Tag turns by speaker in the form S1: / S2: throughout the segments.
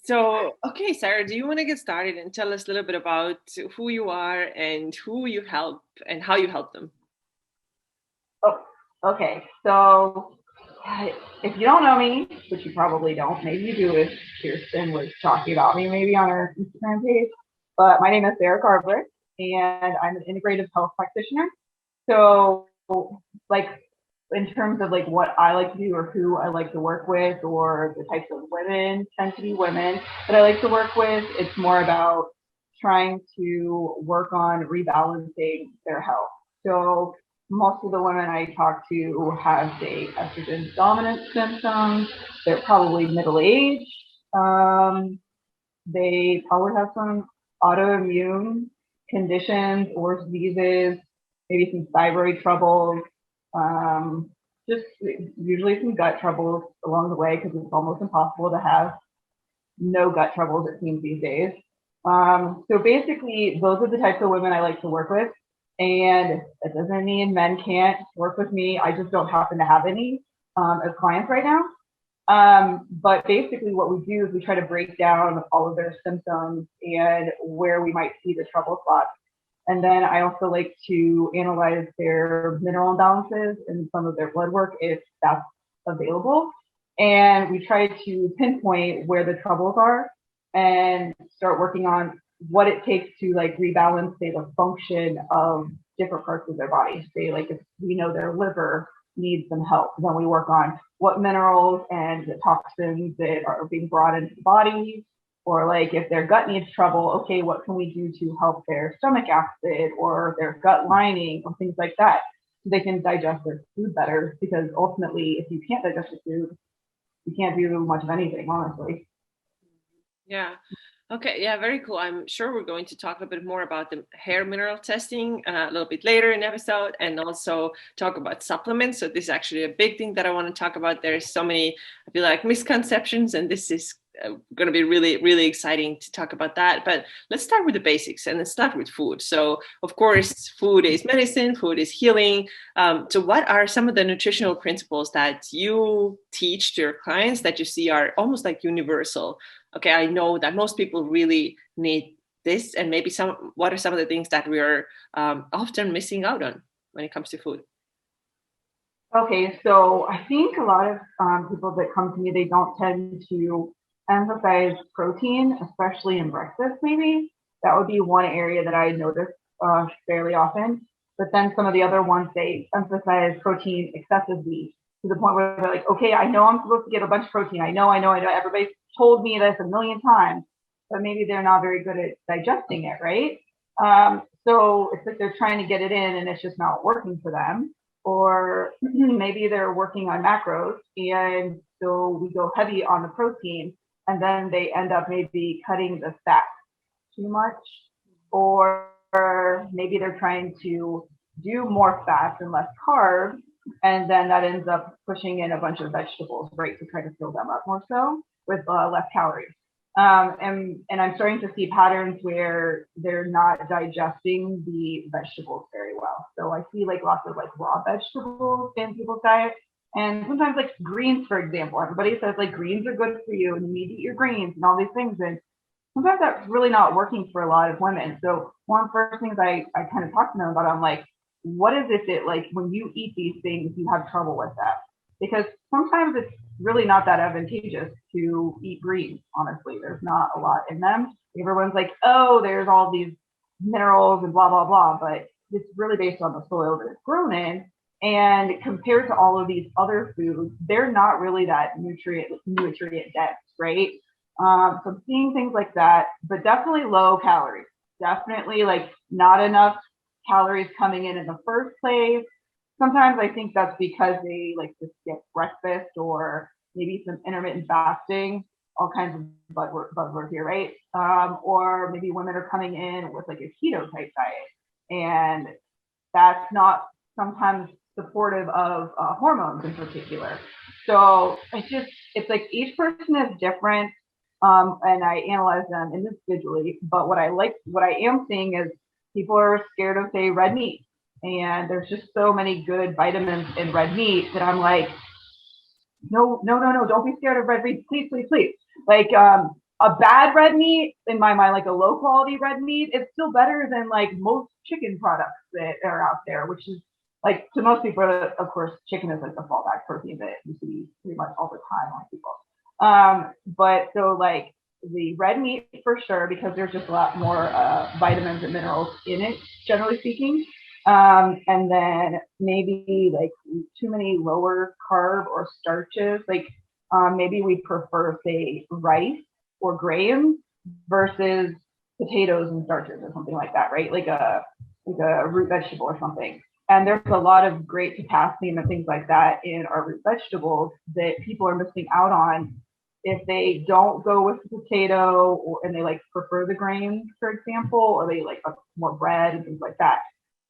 S1: So, okay, Sarah, do you want to get started and tell us a little bit about who you are and who you help and how you help them?
S2: Oh, okay. So if you don't know me, which you probably don't, maybe you do if Kirsten was talking about me maybe on her Instagram page. But my name is Sara Garverick, and I'm an integrative health practitioner. So, like, in terms of like what I like to do or who I like to work with or the types of women tend to be women that I like to work with, it's more about trying to work on rebalancing their health. So most of the women I talk to have, say, estrogen dominant symptoms. They're probably middle aged. Um, they probably have some autoimmune conditions or diseases, maybe some thyroid troubles, um, just usually some gut troubles along the way because it's almost impossible to have no gut troubles, it seems these days. So basically, those are the types of women I like to work with. And that doesn't mean men can't work with me. I just don't happen to have any as clients right now. But basically, what we do is we try to break down all of their symptoms and where we might see the trouble spots. And then I also like to analyze their mineral imbalances and some of their blood work if that's available. And we try to pinpoint where the troubles are and start working on what it takes to like rebalance, say, the function of different parts of their body. Say, like if we know their liver needs some help, then we work on what minerals and the toxins that are being brought into the body, or like if their gut needs trouble, okay, what can we do to help their stomach acid or their gut lining or things like that so they can digest their food better, because ultimately if you can't digest your food, you can't do much of anything, honestly.
S1: Yeah. Okay. Yeah. Very cool. I'm sure we're going to talk a bit more about the hair mineral testing a little bit later in the episode and also talk about supplements. So this is actually a big thing that I want to talk about. There's so many, I feel like, misconceptions, and this is going to be really, really exciting to talk about that. But let's start with the basics and let's start with food. So, of course, food is medicine, food is healing. So, what are some of the nutritional principles that you teach to your clients that you see are almost like universal? Okay, I know that most people really need this, and maybe what are some of the things that we are often missing out on when it comes to food?
S2: Okay, so I think a lot of people that come to me, they don't tend to emphasize protein, especially in breakfast, maybe. That would be one area that I notice fairly often. But then some of the other ones, they emphasize protein excessively to the point where they're like, okay, I know I'm supposed to get a bunch of protein. I know. Everybody's told me this a million times, but maybe they're not very good at digesting it, right? So it's like they're trying to get it in and it's just not working for them, or maybe they're working on macros and so we go heavy on the protein and then they end up maybe cutting the fat too much, or maybe they're trying to do more fats and less carbs, and then that ends up pushing in a bunch of vegetables, right, to try to fill them up more so with less calories. And I'm starting to see patterns where they're not digesting the vegetables very well. So I see like lots of like raw vegetables in people's diet, and sometimes like greens, for example. Everybody says like greens are good for you and you need to eat your greens and all these things, and sometimes that's really not working for a lot of women. So one of the first things I kind of talk to them about, I'm like, what is it that like when you eat these things, you have trouble with that? Because sometimes it's really not that advantageous to eat greens, honestly. There's not a lot in them. Everyone's like, oh, there's all these minerals and blah, blah, blah. But it's really based on the soil that it's grown in. And compared to all of these other foods, they're not really that nutrient dense, right? So I'm seeing things like that, but definitely low calories. Definitely like not enough calories coming in the first place. Sometimes I think that's because they like to skip breakfast or maybe some intermittent fasting, all kinds of buzzwords here, right? Or maybe women are coming in with like a keto type diet, and that's not sometimes supportive of hormones in particular. So it's like each person is different, and I analyze them individually. But what I am seeing is people are scared of, say, red meat, and there's just so many good vitamins in red meat that I'm like, no, no, no, no, don't be scared of red meat, please, please, please. Like, a bad red meat, in my mind, like a low quality red meat, it's still better than like most chicken products that are out there, which is like to most people, of course, chicken is like the fallback protein that you see pretty much all the time on people. But so like the red meat for sure, because there's just a lot more vitamins and minerals in it, generally speaking. And then maybe like too many lower carb or starches. Like maybe we prefer, say, rice or grains versus potatoes and starches or something like that, right? Like a root vegetable or something. And there's a lot of great potassium and things like that in our root vegetables that people are missing out on if they don't go with the potato, and they like prefer the grains, for example, or they like more bread and things like that.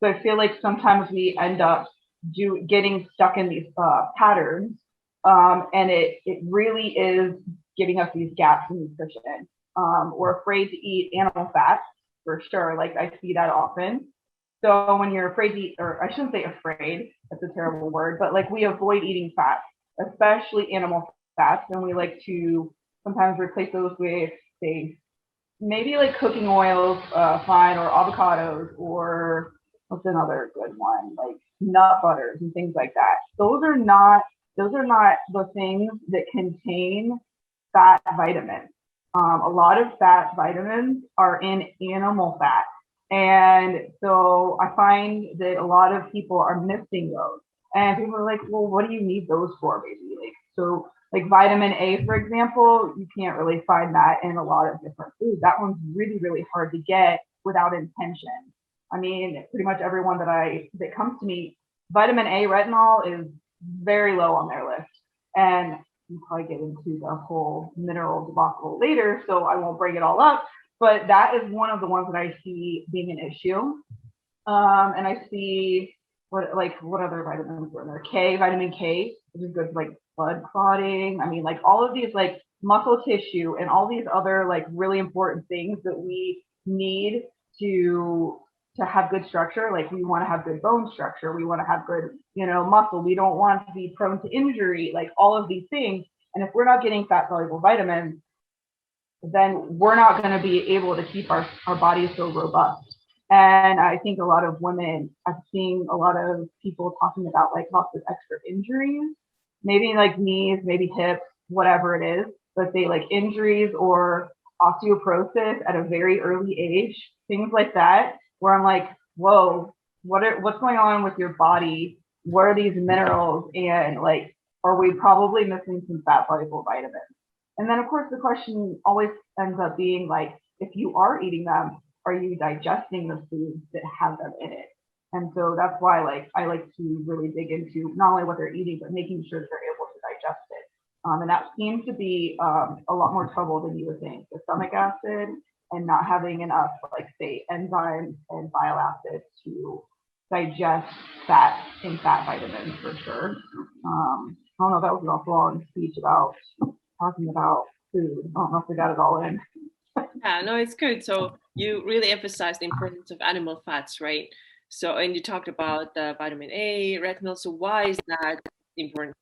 S2: So I feel like sometimes we end up getting stuck in these patterns, and it really is giving us these gaps in nutrition. We're afraid to eat animal fats for sure. Like I see that often. So when you're afraid to eat, or I shouldn't say afraid, that's a terrible word, but like we avoid eating fats, especially animal fats, and we like to sometimes replace those with, say, maybe like cooking oils, fine, or avocados, or what's another good one, like nut butters and things like that. Those are not the things that contain fat vitamins. A lot of fat vitamins are in animal fat. And so I find that a lot of people are missing those. And people are like, well, what do you need those for, baby? Like, so like vitamin A, for example, you can't really find that in a lot of different foods. That one's really, really hard to get without intention. I mean, pretty much everyone that comes to me, vitamin A retinol is very low on their list. And we'll probably get into the whole mineral debacle later, so I won't bring it all up. But that is one of the ones that I see being an issue. And I see what other vitamins were there? Vitamin K, which is good for like blood clotting. I mean, like all of these like muscle tissue and all these other like really important things that we need to have good structure. Like we want to have good bone structure. We want to have good, muscle. We don't want to be prone to injury, like all of these things. And if we're not getting fat soluble vitamins, then we're not going to be able to keep our bodies so robust. And I think a lot of women, I've seen a lot of people talking about like lots of extra injuries, maybe like knees, maybe hips, whatever it is, but they like injuries or osteoporosis at a very early age, things like that, where I'm like, whoa, what's going on with your body? What are these minerals? And like, are we probably missing some fat soluble vitamins? And then, of course, the question always ends up being like, if you are eating them, are you digesting the foods that have them in it? And so that's why I like to really dig into not only what they're eating, but making sure they're able to digest it. And that seems to be a lot more trouble than you would think. The stomach acid and not having enough, like, say, enzymes and bile acids to digest fat and fat vitamins for sure. I don't know, that was a long speech about talking about food. I don't know if we got it all in.
S1: Yeah, no, it's good. So you really emphasize the importance of animal fats, right? So, and you talked about the vitamin A, retinol. So why is that important?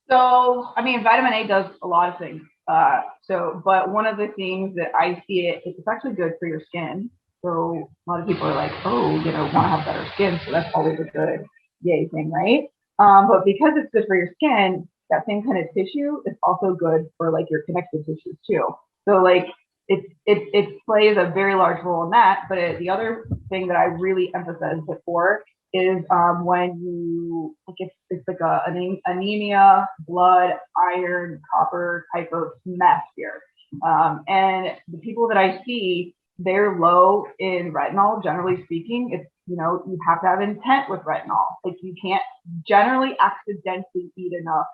S2: So, I mean, vitamin A does a lot of things. But one of the things that I see it's actually good for your skin. So a lot of people are like, oh, want to have better skin. So that's always a good yay thing, right? But because it's good for your skin, that same kind of tissue is also good for like your connective tissues too. So like it plays a very large role in that. But the other thing that I really emphasized before is when you like it's like an anemia, blood, iron, copper type of mess here. And the people that I see, they're low in retinol. Generally speaking, it's you have to have intent with retinol. Like you can't generally accidentally eat enough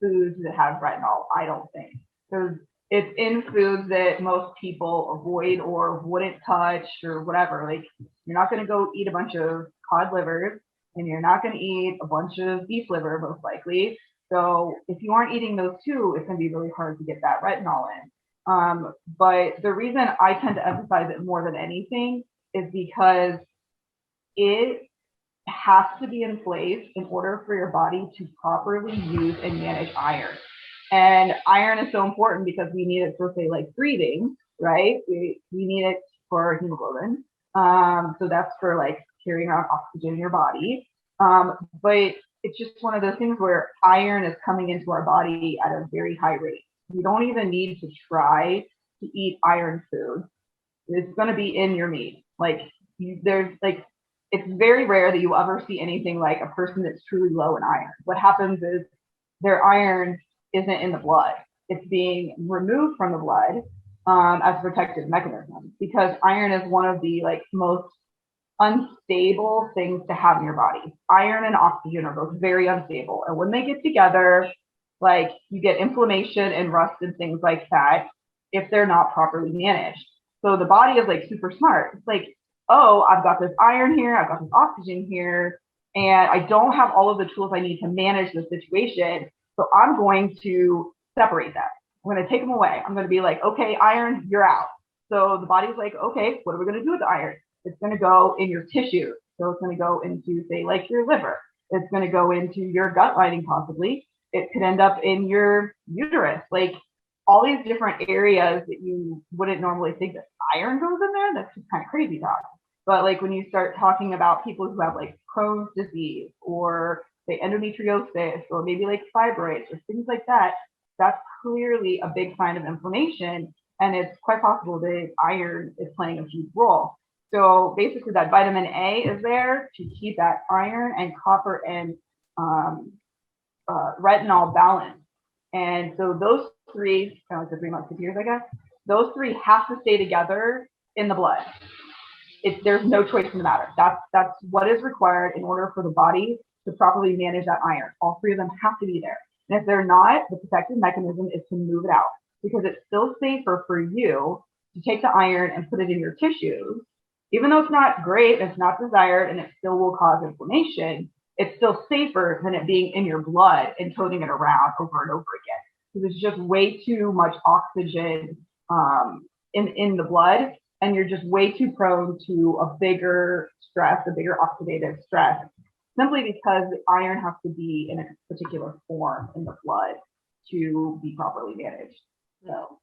S2: foods that have retinol. I don't think because it's in foods that most people avoid or wouldn't touch or whatever. Like you're not going to go eat a bunch of cod livers and you're not going to eat a bunch of beef liver most likely. So if you aren't eating those two, it's going to be really hard to get that retinol in. But the reason I tend to emphasize it more than anything is because it has to be in place in order for your body to properly use and manage iron. And iron is so important because we need it for, say, like breathing, right? We need it for hemoglobin. So that's for like carrying around oxygen in your body. But it's just one of those things where iron is coming into our body at a very high rate. You don't even need to try to eat iron food. It's going to be in your meat. Like there's like, it's very rare that you ever see anything like a person that's truly low in iron. What happens is their iron isn't in the blood. It's being removed from the blood as a protective mechanism, because iron is one of the like most unstable things to have in your body. Iron and oxygen are both very unstable. And when they get together, like you get inflammation and rust and things like that if they're not properly managed. So the body is like super smart. It's like, oh, I've got this iron here, I've got this oxygen here, and I don't have all of the tools I need to manage the situation. So I'm going to separate them. I'm going to take them away. I'm going to be like, okay, iron, you're out. So the body's like, okay, what are we going to do with the iron? It's going to go in your tissue. So it's going to go into, say, like your liver. It's going to go into your gut lining, possibly. It could end up in your uterus. Like all these different areas that you wouldn't normally think that iron goes in there. That's just kind of crazy talk. But like when you start talking about people who have like Crohn's disease or say endometriosis or maybe like fibroids or things like that, that's clearly a big sign of inflammation. And it's quite possible that iron is playing a huge role. So basically that vitamin A is there to keep that iron and copper and retinol balance. And so those three, kind of like the 3 musketeers, I guess, those three have to stay together in the blood. There's no choice in the matter. That's what is required in order for the body to properly manage that iron. All three of them have to be there. And if they're not, the protective mechanism is to move it out, because it's still safer for you to take the iron and put it in your tissues. Even though it's not great, it's not desired, and it still will cause inflammation, it's still safer than it being in your blood and toting it around over and over again. Because it's just way too much oxygen in the blood, and you're just way too prone to a bigger stress, a bigger oxidative stress, simply because the iron has to be in a particular form in the blood to be properly managed. So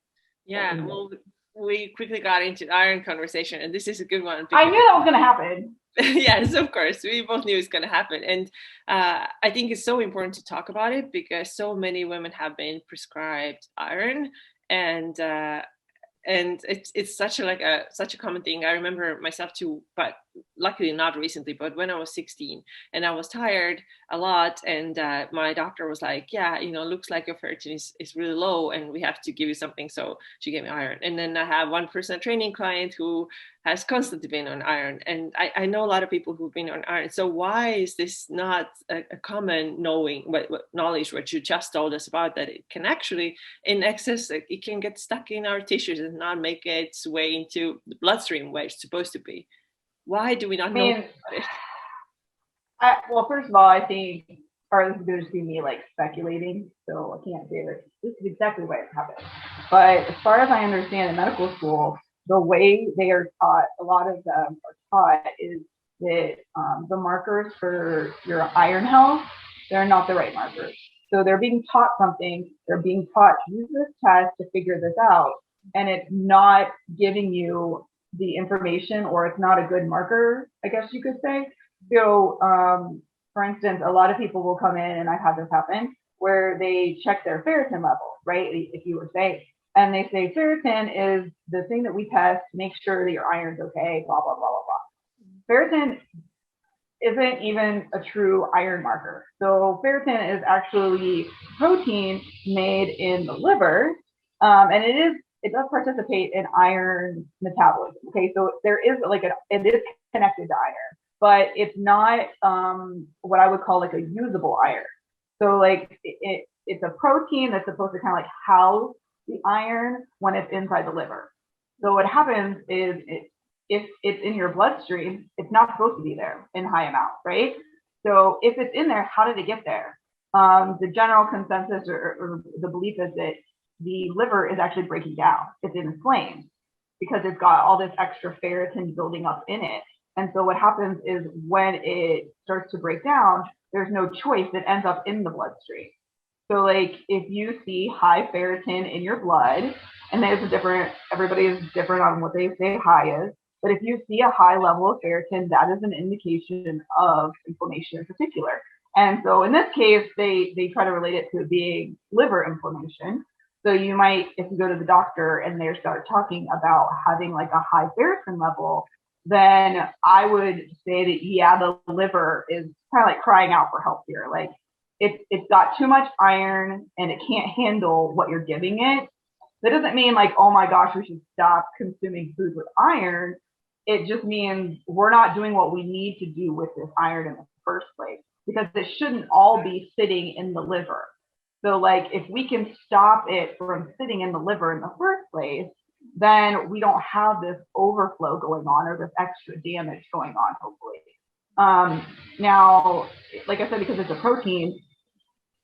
S1: yeah, well, we quickly got into the iron conversation, and this is a good one.
S2: I knew that was going to happen.
S1: Yes, of course, we both knew it's going to happen. And I think it's so important to talk about it because so many women have been prescribed iron, and it's such a common thing. I remember myself too, but luckily not recently, but when I was 16 and I was tired a lot, and my doctor was like, yeah, looks like your ferritin is really low and we have to give you something. So she gave me iron. And then I have one personal training client who has constantly been on iron, and I know a lot of people who've been on iron. So why is this not a common knowing, what knowledge, what you just told us about, that it can actually in excess, it can get stuck in our tissues and not make its way into the bloodstream where it's supposed to be? Why do we not know about it?
S2: Well, first of all, I think part of this is going to be me like speculating, so I can't say that this is exactly what happened. But as far as I understand in medical school, the way they are taught, a lot of them are taught, is that the markers for your iron health, they're not the right markers. So they're being taught something, they're being taught to use this test to figure this out, and it's not giving you the information, or it's not a good marker, I guess you could say. So, for instance, a lot of people will come in, and I've had this happen, where they check their ferritin level, right? If you were saying, and they say ferritin is the thing that we test to make sure that your iron's okay, blah, blah, blah, blah, blah. Ferritin isn't even a true iron marker. So ferritin is actually protein made in the liver, and it does participate in iron metabolism. Okay, so there is it is connected to iron, but it's not what I would call like a usable iron. So like it's a protein that's supposed to kind of like house the iron when it's inside the liver. So what happens is if it's in your bloodstream, it's not supposed to be there in high amounts, right? So if it's in there, how did it get there? The general consensus or the belief is that the liver is actually breaking down. It's inflamed because it's got all this extra ferritin building up in it. And so what happens is when it starts to break down, there's no choice. It ends up in the bloodstream. So like if you see high ferritin in your blood, and everybody is different on what they say high is, but if you see a high level of ferritin, that is an indication of inflammation in particular. And so in this case, they try to relate it to being liver inflammation. So you might, if you go to the doctor and they start talking about having like a high ferritin level, then I would say that, yeah, the liver is kind of like crying out for help here. Like it's got too much iron and it can't handle what you're giving it. That doesn't mean like, oh my gosh, we should stop consuming food with iron. It just means we're not doing what we need to do with this iron in the first place, because it shouldn't all be sitting in the liver. So like if we can stop it from sitting in the liver in the first place, then we don't have this overflow going on or this extra damage going on, hopefully. Now, like I said, because it's a protein,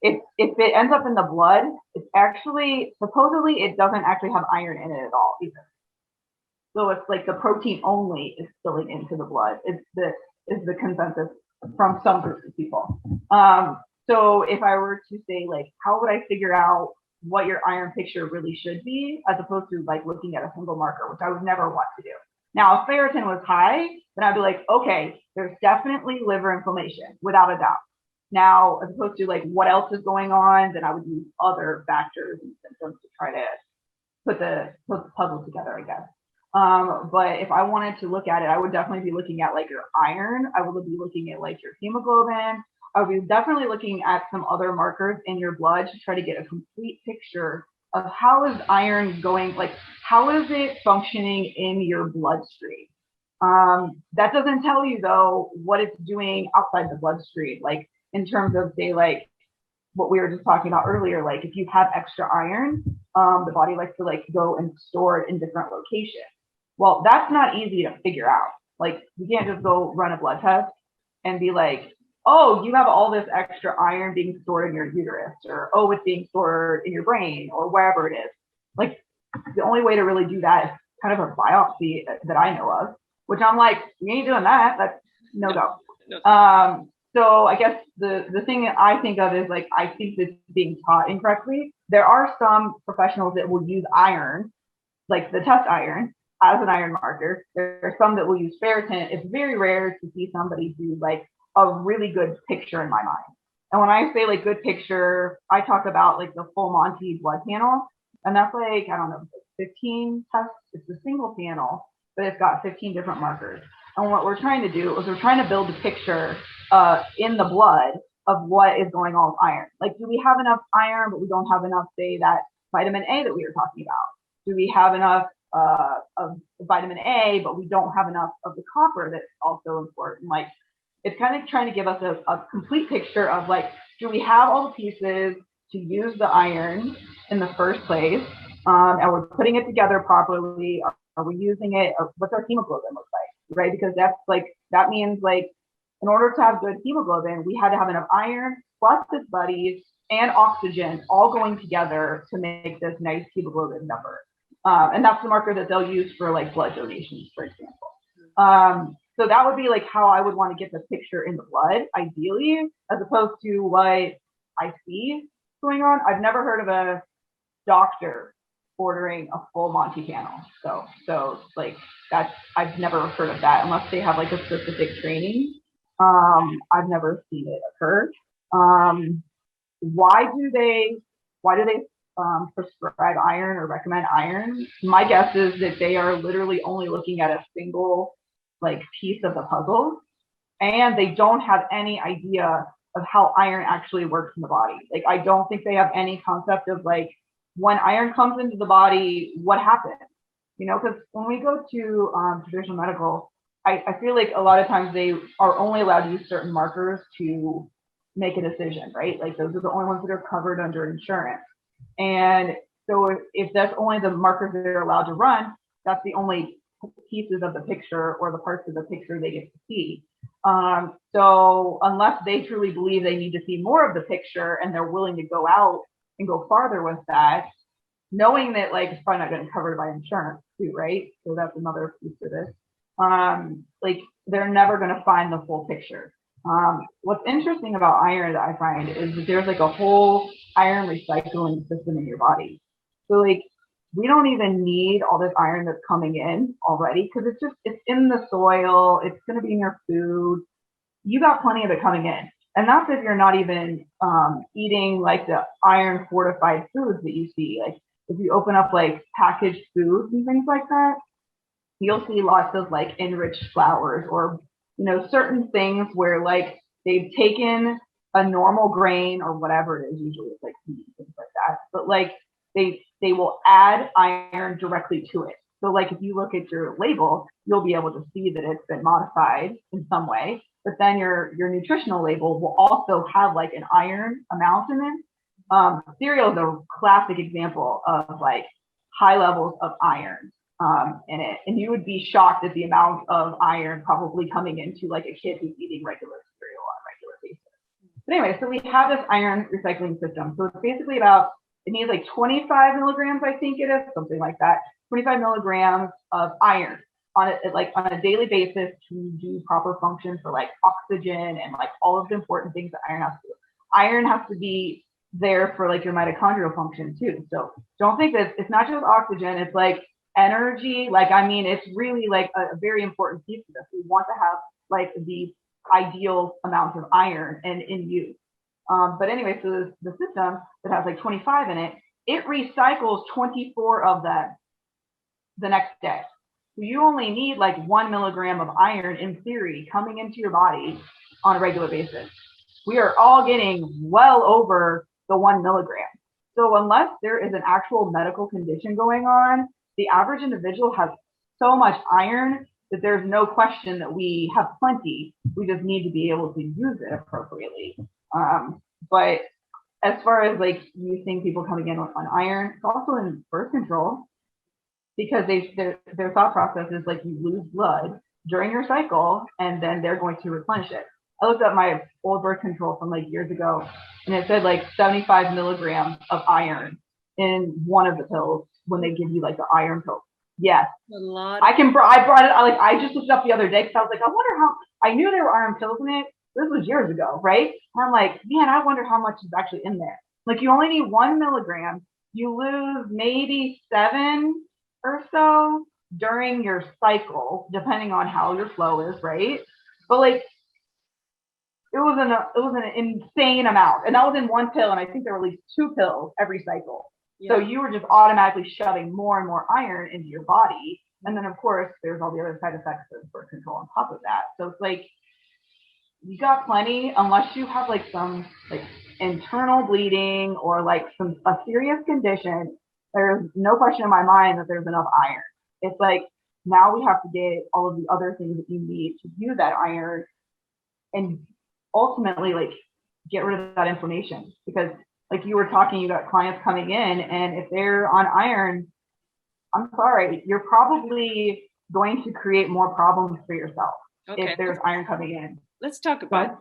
S2: if it ends up in the blood, it's actually, supposedly, it doesn't actually have iron in it at all either. So it's like the protein only is spilling into the blood. Is the consensus from some groups of people. So if I were to say like, how would I figure out what your iron picture really should be, as opposed to like looking at a single marker, which I would never want to do. Now, if ferritin was high, then I'd be like, okay, there's definitely liver inflammation, without a doubt. Now, as opposed to like what else is going on, then I would use other factors and symptoms to try to put the puzzle together, I guess. But if I wanted to look at it, I would definitely be looking at like your iron. I would be looking at like your hemoglobin. I would be definitely looking at some other markers in your blood to try to get a complete picture of how is iron going, like how is it functioning in your bloodstream. That doesn't tell you though what it's doing outside the bloodstream, like in terms of say like what we were just talking about earlier, like if you have extra iron, the body likes to like go and store it in different locations. Well, that's not easy to figure out. Like you can't just go run a blood test and be like, oh, you have all this extra iron being stored in your uterus, or oh, it's being stored in your brain, or wherever it is. Like the only way to really do that is kind of a biopsy that I know of, which I'm like, you ain't doing that. That's no go. No. So I guess the thing that I think of is like, I think this is being taught incorrectly. There are some professionals that will use iron, like the test iron, as an iron marker. There are some that will use ferritin. It's very rare to see somebody do like a really good picture in my mind. And when I say like good picture, I talk about like the full Monty blood panel. And that's like, I don't know, 15 tests. It's a single panel, but it's got 15 different markers. And what we're trying to do is we're trying to build a picture in the blood of what is going on with iron. Like, do we have enough iron, but we don't have enough, say, that vitamin A that we were talking about? Do we have enough of vitamin A, but we don't have enough of the copper that's also important? Like, it's kind of trying to give us a complete picture of like, do we have all the pieces to use the iron in the first place? And we're putting it together properly. Are we using it? Or what's our hemoglobin look like, right? Because that's like, that means like, in order to have good hemoglobin, we had to have enough iron plus its buddies and oxygen all going together to make this nice hemoglobin number. And that's the marker that they'll use for like blood donations, for example. So that would be like how I would want to get the picture in the blood, ideally, as opposed to what I see going on. I've never heard of a doctor ordering a full Monty panel. So like that's, I've never heard of that unless they have like a specific training. I've never seen it occur. Why do they prescribe iron or recommend iron? My guess is that they are literally only looking at a single like piece of the puzzle, and they don't have any idea of how iron actually works in the body. Like, I don't think they have any concept of like, when iron comes into the body, what happens? You know, because when we go to traditional medical, I feel like a lot of times they are only allowed to use certain markers to make a decision, right? Like those are the only ones that are covered under insurance. And so if that's only the markers that are allowed to run, that's the only pieces of the picture or the parts of the picture they get to see. So unless they truly believe they need to see more of the picture and they're willing to go out and go farther with that, knowing that like it's probably not going to be covered by insurance too, right? So that's another piece of this. Like they're never going to find the full picture. What's interesting about iron that I find is that there's like a whole iron recycling system in your body. So like we don't even need all this iron that's coming in already because it's in the soil, it's going to be in your food. You got plenty of it coming in. And that's if you're not even eating like the iron fortified foods that you see. Like if you open up like packaged foods and things like that, you'll see lots of like enriched flours or, you know, certain things where like they've taken a normal grain or whatever it is, usually it's like wheat, things like that, but like they will add iron directly to it. So like if you look at your label, you'll be able to see that it's been modified in some way, but then your nutritional label will also have like an iron amount in it. Cereal is a classic example of like high levels of iron in it, and you would be shocked at the amount of iron probably coming into like a kid who's eating regular cereal on a regular basis. But anyway, so we have this iron recycling system. So it's basically about, it needs like 25 milligrams, I think it is, something like that, 25 milligrams of iron on it, like on a daily basis to do proper function for like oxygen and like all of the important things that iron has to do. Iron has to be there for like your mitochondrial function too. So don't think that it's not just oxygen, it's like energy. Like, I mean, it's really like a very important piece of this. We want to have like the ideal amount of iron and in use. But anyway, so the system that has like 25 in it, it recycles 24 of them the next day. So you only need like 1 milligram of iron in theory coming into your body on a regular basis. We are all getting well over the 1 milligram. So unless there is an actual medical condition going on, the average individual has so much iron that there's no question that we have plenty. We just need to be able to use it appropriately. But as far as like you think people coming in on iron, it's also in birth control because their thought process is like you lose blood during your cycle and then they're going to replenish it. I looked up my old birth control from like years ago and it said like 75 milligrams of iron in one of the pills when they give you like the iron pill. Yes.
S1: A lot.
S2: I brought it. I just looked it up the other day because I was like, I wonder how, I knew there were iron pills in it. This was years ago, right? And I'm like, man, I wonder how much is actually in there. Like you only need 1 milligram. You lose maybe 7 or so during your cycle, depending on how your flow is, right? But like, it was an insane amount. And that was in one pill. And I think there were at least 2 pills every cycle. Yeah. So you were just automatically shoving more and more iron into your body. And then of course, there's all the other side effects of birth control on top of that. So it's like, you got plenty unless you have like some like internal bleeding or like a serious condition. There's no question in my mind that there's enough iron. It's like now we have to get all of the other things that you need to use that iron and ultimately like get rid of that inflammation, because like you were talking, you got clients coming in and if they're on iron, I'm sorry, you're probably going to create more problems for yourself if there's iron coming in.
S1: Let's talk about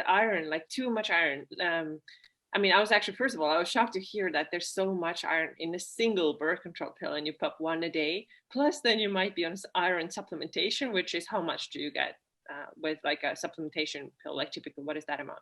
S1: iron, like too much iron. I mean, I was actually, first of all, I was shocked to hear that there's so much iron in a single birth control pill and you pop 1 a day. Plus, then you might be on iron supplementation, which is how much do you get with like a supplementation pill? Like typically, what is that amount?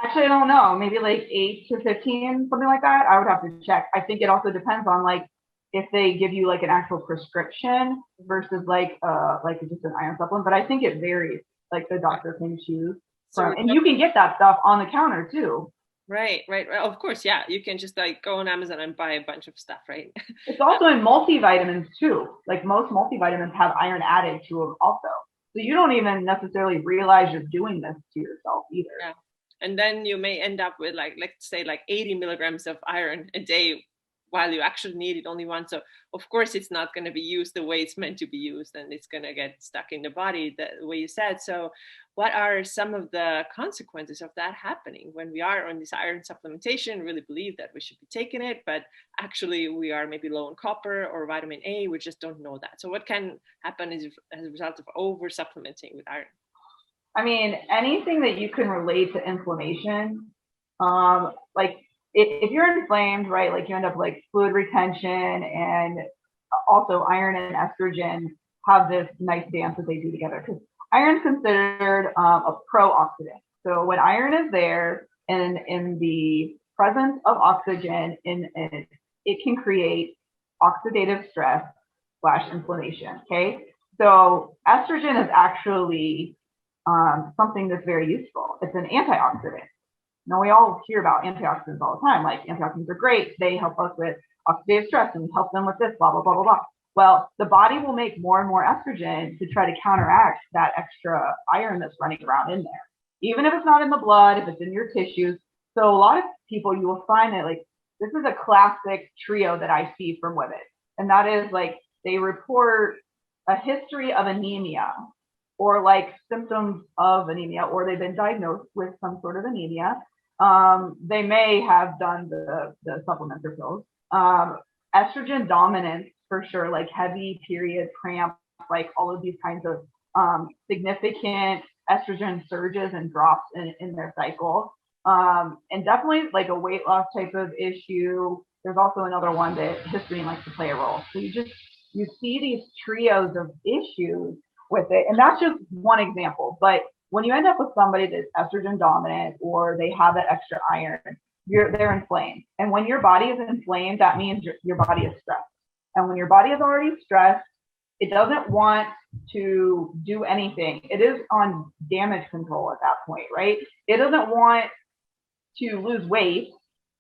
S2: Actually, I don't know. Maybe like 8 to 15, something like that. I would have to check. I think it also depends on like if they give you like an actual prescription versus like just an iron supplement. But I think it varies. Like the doctor can choose from, and you can get that stuff on the counter too.
S1: Right. Of course, yeah. You can just like go on Amazon and buy a bunch of stuff, right?
S2: It's also in multivitamins too. Like most multivitamins have iron added to them also. So you don't even necessarily realize you're doing this to yourself either.
S1: Yeah. And then you may end up with like, let's say like 80 milligrams of iron a day while you actually need it only once. So of course it's not going to be used the way it's meant to be used, and it's going to get stuck in the body the way you said. So what are some of the consequences of that happening when we are on this iron supplementation, really believe that we should be taking it, but actually we are maybe low in copper or vitamin A, we just don't know that. So what can happen as a result of over supplementing with iron?
S2: I mean, anything that you can relate to inflammation, like if you're inflamed, right, like you end up like fluid retention, and also iron and estrogen have this nice dance that they do together, because iron is considered a pro-oxidant. So when iron is there in the presence of oxygen, it can create oxidative stress / inflammation. Okay, so estrogen is actually something that's very useful. It's an antioxidant. Now, we all hear about antioxidants all the time. Like, antioxidants are great. They help us with oxidative stress and help them with this, blah, blah, blah, blah, blah. Well, the body will make more and more estrogen to try to counteract that extra iron that's running around in there. Even if it's not in the blood, if it's in your tissues. So a lot of people, you will find that, like, this is a classic trio that I see from women. And that is, like, they report a history of anemia or like symptoms of anemia, or they've been diagnosed with some sort of anemia. They may have done the supplements or pills. Estrogen dominance for sure, like heavy period cramp, like all of these kinds of significant estrogen surges and drops in their cycle. And definitely like a weight loss type of issue. There's also another one that histamine likes to play a role. So you see these trios of issues with it. And that's just one example. But when you end up with somebody that's estrogen dominant or they have that extra iron, they're inflamed. And when your body is inflamed, that means your body is stressed. And when your body is already stressed, it doesn't want to do anything. It is on damage control at that point, right? It doesn't want to lose weight.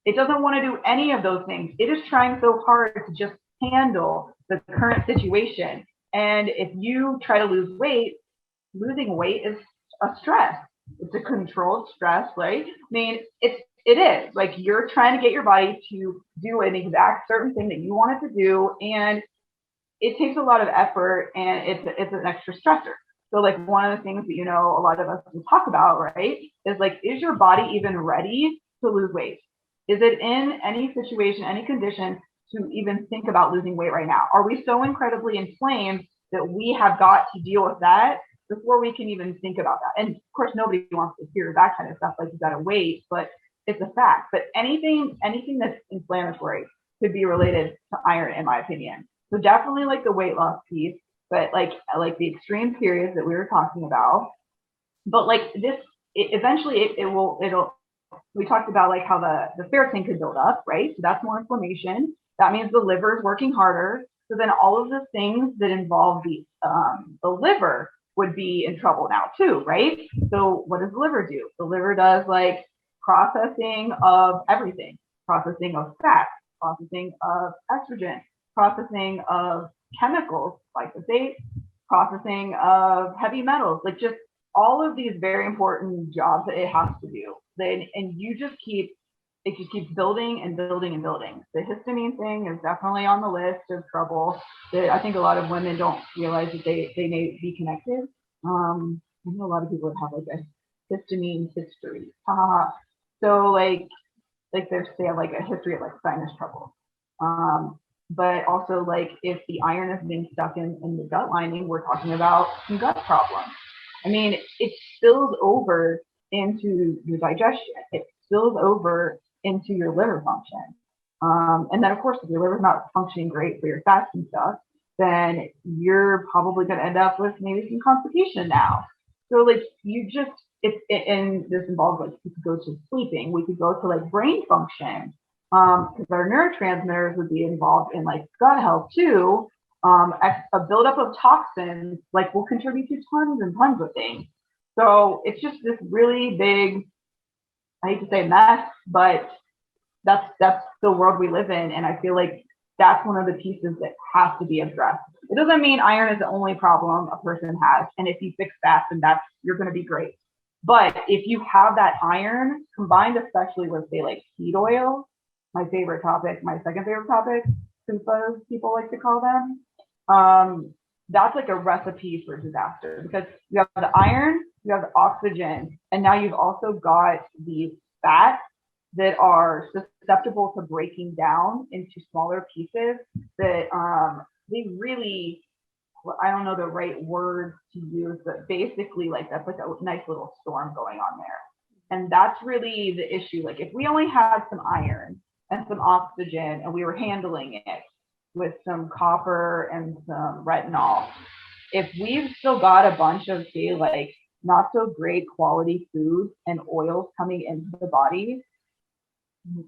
S2: It doesn't want to do any of those things. It is trying so hard to just handle the current situation. And if you try to lose weight, losing weight is a stress. It's a controlled stress, right? I mean, it is like you're trying to get your body to do an exact certain thing that you want it to do, and it takes a lot of effort, and it's an extra stressor. So like one of the things that, you know, a lot of us will talk about, right, is like, is your body even ready to lose weight? Is it in any situation, any condition to even think about losing weight right now? Are we so incredibly inflamed that we have got to deal with that before we can even think about that? And of course, nobody wants to hear that kind of stuff, like you got to wait, but it's a fact. But anything that's inflammatory could be related to iron, in my opinion. So definitely like the weight loss piece, but like the extreme periods that we were talking about. But like this, eventually it'll. We talked about like how the ferritin could build up, right? So that's more inflammation. That means the liver is working harder. So then all of the things that involve the liver would be in trouble now too, right? So what does the liver do? The liver does like processing of everything, processing of fat, processing of estrogen, processing of chemicals, glyphosate, processing of heavy metals, like just all of these very important jobs that it has to do. Then, and it just keeps building and building and building. The histamine thing is definitely on the list of trouble that I think a lot of women don't realize that they may be connected. I know a lot of people that have like a histamine history. So like they have like a history of like sinus trouble. But also like if the iron is being stuck in the gut lining, we're talking about some gut problems. I mean, it spills over into your digestion. It spills over into your liver function. And then of course, if your liver's not functioning great for your fats and stuff, then you're probably going to end up with maybe some constipation now. So like and this involves like, we could go to sleeping, we could go to like brain function, because our neurotransmitters would be involved in like gut health too. A buildup of toxins like will contribute to tons and tons of things. So it's just this really big, I hate to say mess, but that's the world we live in. And I feel like that's one of the pieces that has to be addressed. It doesn't mean iron is the only problem a person has. And if you fix that, then you're going to be great. But if you have that iron combined, especially with say like seed oil, my favorite topic, my second favorite topic, PUFAs, people like to call them, that's like a recipe for disaster, because you have the iron, you have the oxygen, and now you've also got these fats that are susceptible to breaking down into smaller pieces that they really, I don't know the right word to use, but basically like that's like a nice little storm going on there. And that's really the issue. Like if we only had some iron and some oxygen and we were handling it with some copper and some retinol, if we've still got a bunch of say like not so great quality foods and oils coming into the body,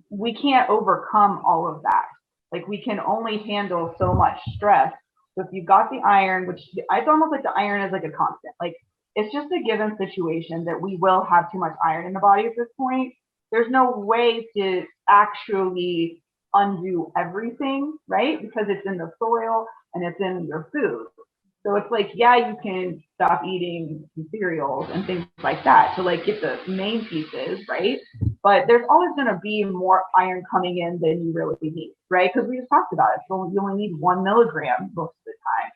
S2: we can't overcome all of that. Like we can only handle so much stress. So if you've got the iron, which it's almost like the iron is like a constant, like it's just a given situation that we will have too much iron in the body at this point. There's no way to actually undo everything, right? Because it's in the soil and it's in your food. So it's like, yeah, you can stop eating cereals and things like that to like get the main pieces, right? But there's always going to be more iron coming in than you really need, right? Because we just talked about it. So you only need 1 milligram most of the time.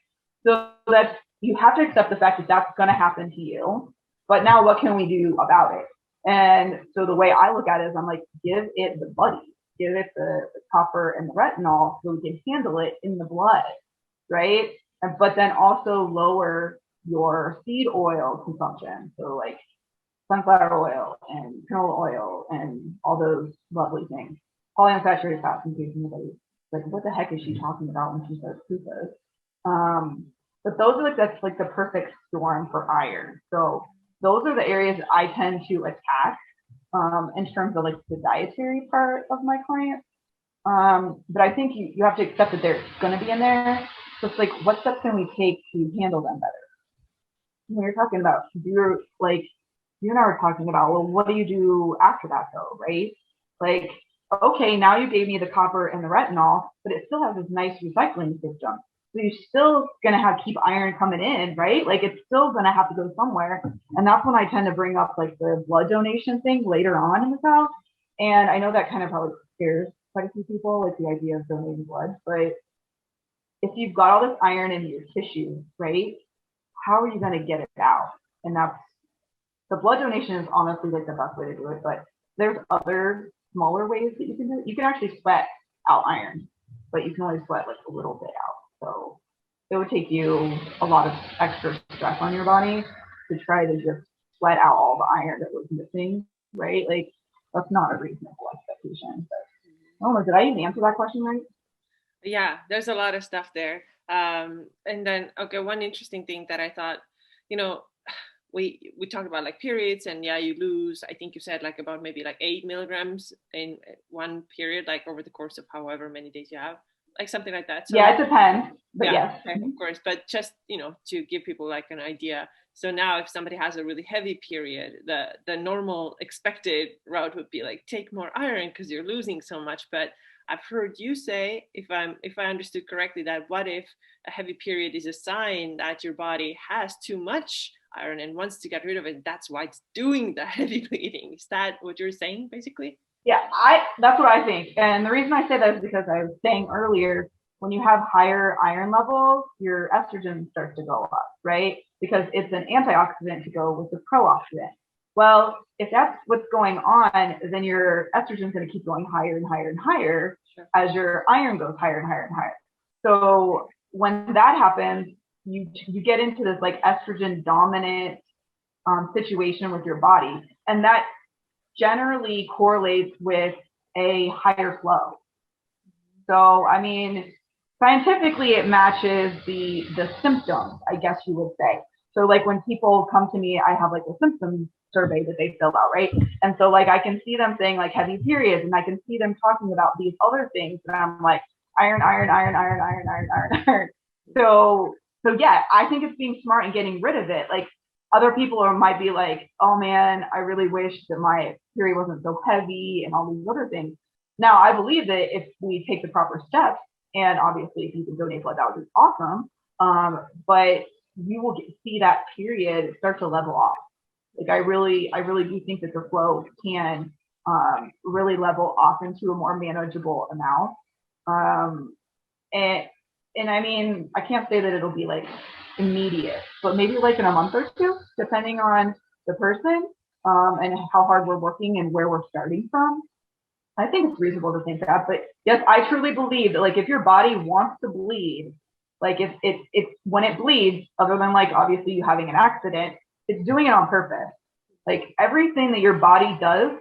S2: So that's, you have to accept the fact that that's going to happen to you. But now what can we do about it? And so the way I look at it is I'm like, give it the buddy, give it the copper and the retinol so we can handle it in the blood, right? But then also lower your seed oil consumption. So like sunflower oil and canola oil and all those lovely things. Polyunsaturated fats, in case anybody's like, what the heck is she talking about when she says PUFAs? But those are like, that's like the perfect storm for iron. So those are the areas that I tend to attack in terms of like the dietary part of my clients. But I think you have to accept that they're going to be in there. So it's like, what steps can we take to handle them better? When you're talking about, you're like, you and I were talking about, well, what do you do after that though, right? Like, okay, now you gave me the copper and the retinol, but it still has this nice recycling system. So you're still gonna have keep iron coming in, right? Like it's still gonna have to go somewhere. And that's when I tend to bring up like the blood donation thing later on in the talk. And I know that kind of probably scares quite a few people, like the idea of donating blood, but if you've got all this iron in your tissue, right, how are you going to get it out? And that's, the blood donation is honestly like the best way to do it, but there's other smaller ways that you can do it. You can actually sweat out iron, but you can only sweat like a little bit out. So it would take you a lot of extra stress on your body to try to just sweat out all the iron that was missing, right? Like that's not a reasonable expectation. But I don't know, did I even answer that question right?
S1: Yeah, there's a lot of stuff there. And then, okay, one interesting thing that I thought, you know, we talked about like periods, and yeah, you lose, I think you said like about maybe like 8 milligrams in one period, like over the course of however many days you have, like something like that.
S2: So yeah, it depends, but yeah,
S1: yes. Okay, of course, but just, you know, to give people like an idea. So now if somebody has a really heavy period, the normal expected route would be like take more iron because you're losing so much. But I've heard you say, if I understood correctly, that what if a heavy period is a sign that your body has too much iron and wants to get rid of it? That's why it's doing the heavy bleeding. Is that what you're saying, basically?
S2: Yeah, that's what I think. And the reason I say that is because I was saying earlier, when you have higher iron levels, your estrogen starts to go up, right? Because it's an antioxidant to go with the pro-oxidant. Well, if that's what's going on, then your estrogen is going to keep going higher and higher and higher as your iron goes higher and higher and higher. So when that happens, you get into this like estrogen dominant situation with your body, and that generally correlates with a higher flow. So I mean, scientifically, it matches the symptoms, I guess you would say. So like when people come to me, I have like a symptoms survey that they fill out, right? And so like I can see them saying like heavy periods, and I can see them talking about these other things, and I'm like iron, iron, iron, iron, iron, iron, iron, iron. So yeah, I think it's being smart and getting rid of it. Like other people might be like, oh man, I really wish that my period wasn't so heavy and all these other things. Now I believe that if we take the proper steps, and obviously if you can donate blood, that would be awesome. But you will see that period start to level off. Like I really do think that the flow can really level off into a more manageable amount. And I mean, I can't say that it'll be like immediate, but maybe like in a month or two, depending on the person and how hard we're working and where we're starting from. I think it's reasonable to think that, but yes, I truly believe that like if your body wants to bleed, like if it's when it bleeds, other than like obviously you having an accident, it's doing it on purpose. Like everything that your body does,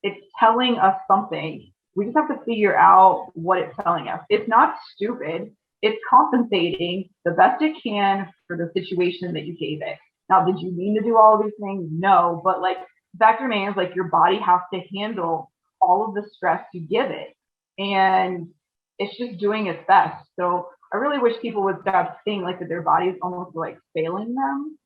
S2: it's telling us something. We just have to figure out what it's telling us. It's not stupid. It's compensating the best it can for the situation that you gave it. Now, did you mean to do all of these things? No, but like the fact remains, like your body has to handle all of the stress you give it, and it's just doing its best. So I really wish people would stop seeing like that their body is almost like failing them,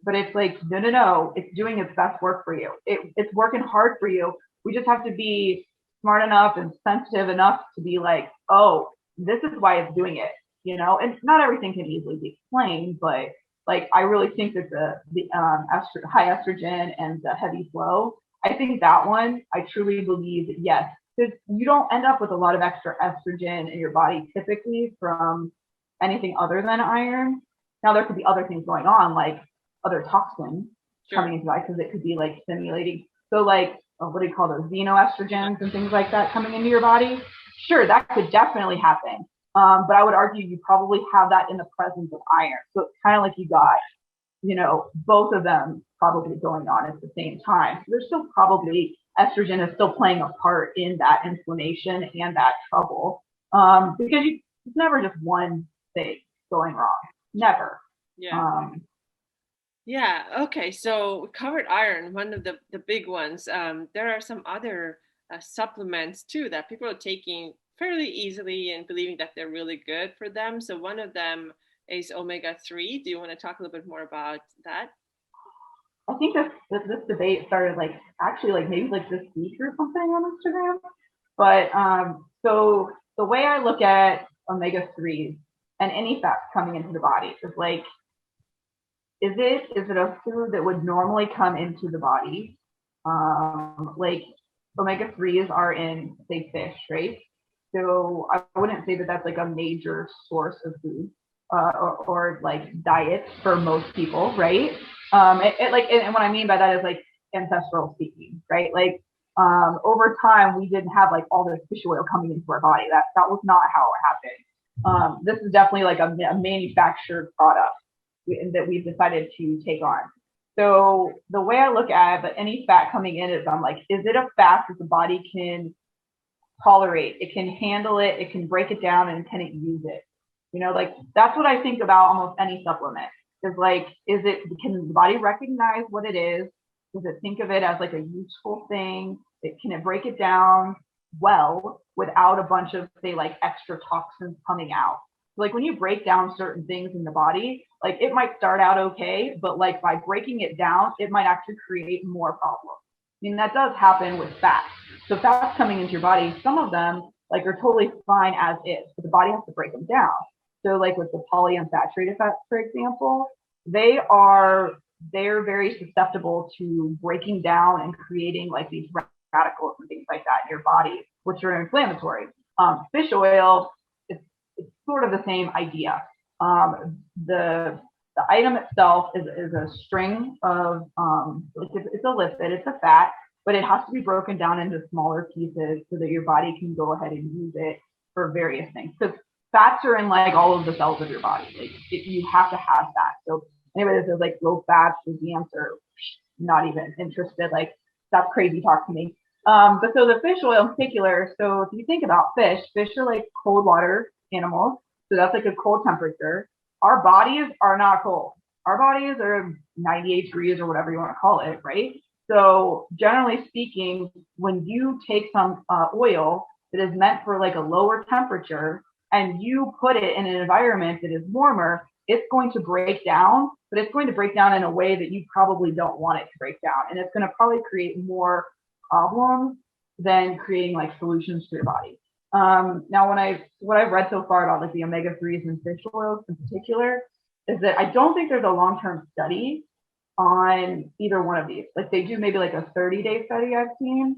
S2: but it's like no, no, no, it's doing its best work for you. It's working hard for you. We just have to be smart enough and sensitive enough to be like, oh, this is why it's doing it, you know. And not everything can easily be explained, but like I really think that the high estrogen and the heavy flow, I think that one, I truly believe that yes, because you don't end up with a lot of extra estrogen in your body typically from anything other than iron. Now there could be other things going on, like other toxins coming into that, because it could be like stimulating. So like what do you call those xenoestrogens and things like that coming into your body? Sure, that could definitely happen. But I would argue you probably have that in the presence of iron. So it's kind of like you got, you know, both of them probably going on at the same time. So there's still probably estrogen is still playing a part in that inflammation and that trouble, because it's never just one thing going wrong. Never.
S1: Yeah. Yeah. Okay. So we covered iron, one of the big ones. There are some other supplements too that people are taking fairly easily and believing that they're really good for them. So one of them is omega-3. Do you want to talk a little bit more about that?
S2: I think this debate started like actually like maybe like this week or something on Instagram. But so the way I look at omega threes and any fats coming into the body is like, is it a food that would normally come into the body? Like omega threes are in say fish, right? So I wouldn't say that that's like a major source of food, or like diet for most people, right? Like, and what I mean by that is like ancestral speaking, right? Like, over time we didn't have like all this fish oil coming into our body. That was not how it happened. This is definitely like a manufactured product that we've decided to take on. So the way I look at it, but any fat coming in is I'm like, is it a fat that the body can tolerate? It can handle it, it can break it down, and can it use it? You know, like that's what I think about almost any supplement. Is like, can the body recognize what it is? Does it think of it as like a useful thing? Can it break it down well without a bunch of say like extra toxins coming out? Like when you break down certain things in the body, like it might start out okay, but like by breaking it down, it might actually create more problems. I mean, that does happen with fat. So fats coming into your body, some of them like are totally fine as is, but the body has to break them down. So like with the polyunsaturated fats, for example, they're very susceptible to breaking down and creating like these radicals and things like that in your body, which are inflammatory. Fish oil, it's sort of the same idea. The item itself is a string of it's a lipid, it's a fat, but it has to be broken down into smaller pieces so that your body can go ahead and use it for various things. Because fats are in like all of the cells of your body. Like you have to have that. So anybody that says like low fats is the answer, not even interested. Like that's crazy talk to me. But so the fish oil in particular, so if you think about fish are like cold water animals. So that's like a cold temperature. Our bodies are not cold. Our bodies are 98 degrees or whatever you want to call it, right? So generally speaking, when you take some oil that is meant for like a lower temperature and you put it in an environment that is warmer, it's going to break down, but it's going to break down in a way that you probably don't want it to break down. And it's going to probably create more problems than creating like solutions for your body. Now, what I've read so far about like the omega-3s and fish oils in particular is that I don't think there's a long-term study on either one of these. Like they do maybe like a 30-day study I've seen.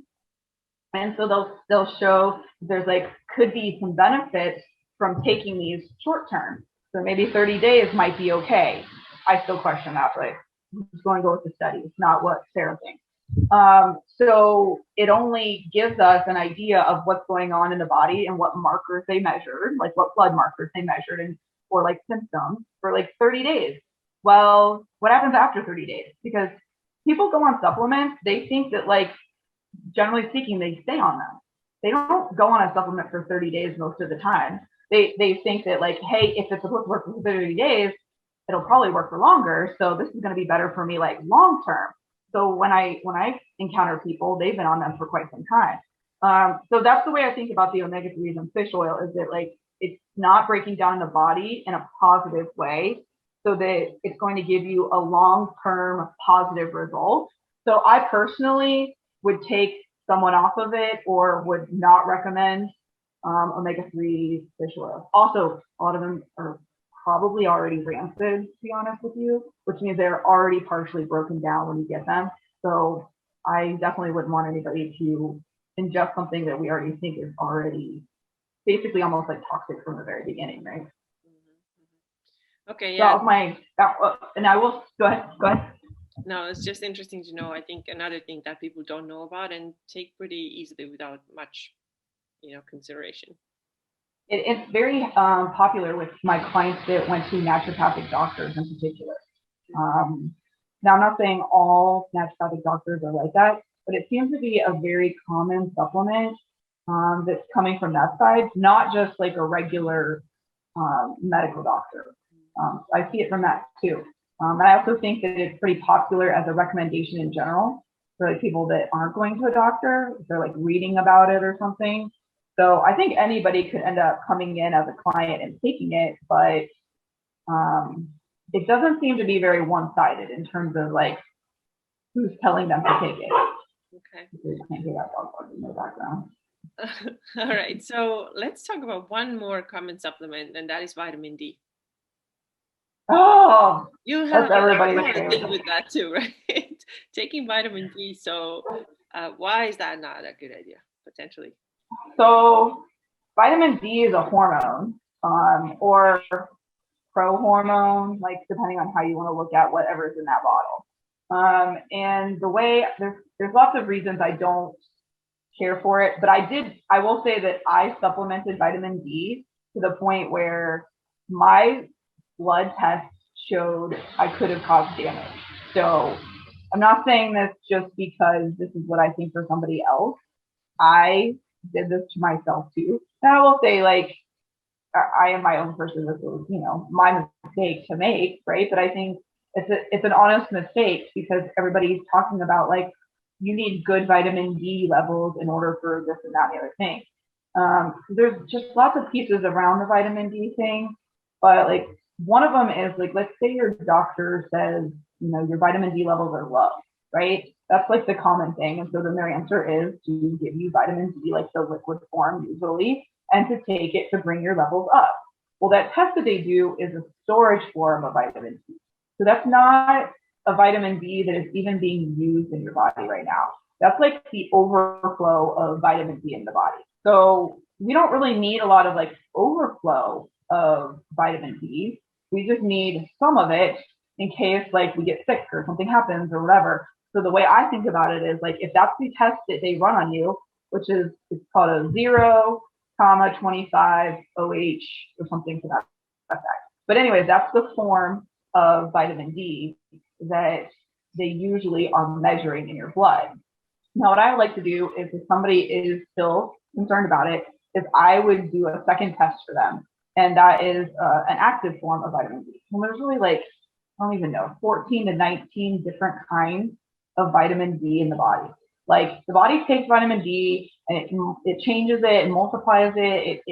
S2: And so they'll show there's like could be some benefits from taking these short term. So maybe 30 days might be okay. I still question that, but I'm just going to go with the studies, not what Sarah thinks. So it only gives us an idea of what's going on in the body and what markers they measured, like what blood markers they measured, and or like symptoms for like 30 days. Well, what happens after 30 days? Because people go on supplements, they think that like generally speaking, they stay on them. They don't go on a supplement for 30 days most of the time. They think that like, hey, if it's supposed to work for 30 days, it'll probably work for longer. So this is going to be better for me like long term. So when I encounter people, they've been on them for quite some time. So that's the way I think about the omega-3s and fish oil, is that like it's not breaking down the body in a positive way, so that it's going to give you a long-term positive result. So I personally would take someone off of it, or would not recommend omega-3 fish oil. Also, a lot of them are probably already rancid, to be honest with you, which means they're already partially broken down when you get them. So I definitely wouldn't want anybody to ingest something that we already think is already basically almost like toxic from the very beginning, right?
S1: Mm-hmm. Okay,
S2: yeah. So that was and I will go ahead.
S1: No, it's just interesting to know. I think another thing that people don't know about and take pretty easily without much, consideration.
S2: It's very popular with my clients that went to naturopathic doctors in particular. Now, I'm not saying all naturopathic doctors are like that, but it seems to be a very common supplement that's coming from that side, not just like a regular medical doctor. I see it from that too. And I also think that it's pretty popular as a recommendation in general for like people that aren't going to a doctor, if they're like reading about it or something. So I think anybody could end up coming in as a client and taking it, but it doesn't seem to be very one-sided in terms of like who's telling them to take it.
S1: Okay.
S2: You can't hear that dog in the background.
S1: All right, so let's talk about one more common supplement, and that is vitamin D.
S2: Oh,
S1: you have
S2: everybody's
S1: a thing with that too, right? Taking vitamin D. So why is that not a good idea, potentially?
S2: So vitamin D is a hormone, or prohormone, like depending on how you want to look at whatever is in that bottle. And the way there's lots of reasons I don't care for it, but I will say that I supplemented vitamin D to the point where my blood tests showed I could have caused damage. So I'm not saying this just because this is what I think for somebody else. I did this to myself too. And I will say, like, I am my own person. This was, my mistake to make, right? But I think it's an honest mistake, because everybody's talking about like, you need good vitamin D levels in order for this and that and the other thing. There's just lots of pieces around the vitamin D thing, but like one of them is like, let's say your doctor says, your vitamin D levels are low, right? That's like the common thing. And so then their answer is to give you vitamin D, like the liquid form usually, and to take it to bring your levels up. Well, that test that they do is a storage form of vitamin D. So that's not a vitamin D that is even being used in your body right now. That's like the overflow of vitamin D in the body. So we don't really need a lot of like overflow of vitamin D. We just need some of it in case like we get sick or something happens or whatever. So the way I think about it is like, if that's the test that they run on you, which is, it's called a 0,25 OH or something to that effect. But anyways, that's the form of vitamin D that they usually are measuring in your blood. Now, what I would like to do is, if somebody is still concerned about it, is I would do a second test for them. And that is an active form of vitamin D. And there's really like, I don't even know, 14 to 19 different kinds of vitamin D in the body. Like the body takes vitamin D and it changes it and multiplies it.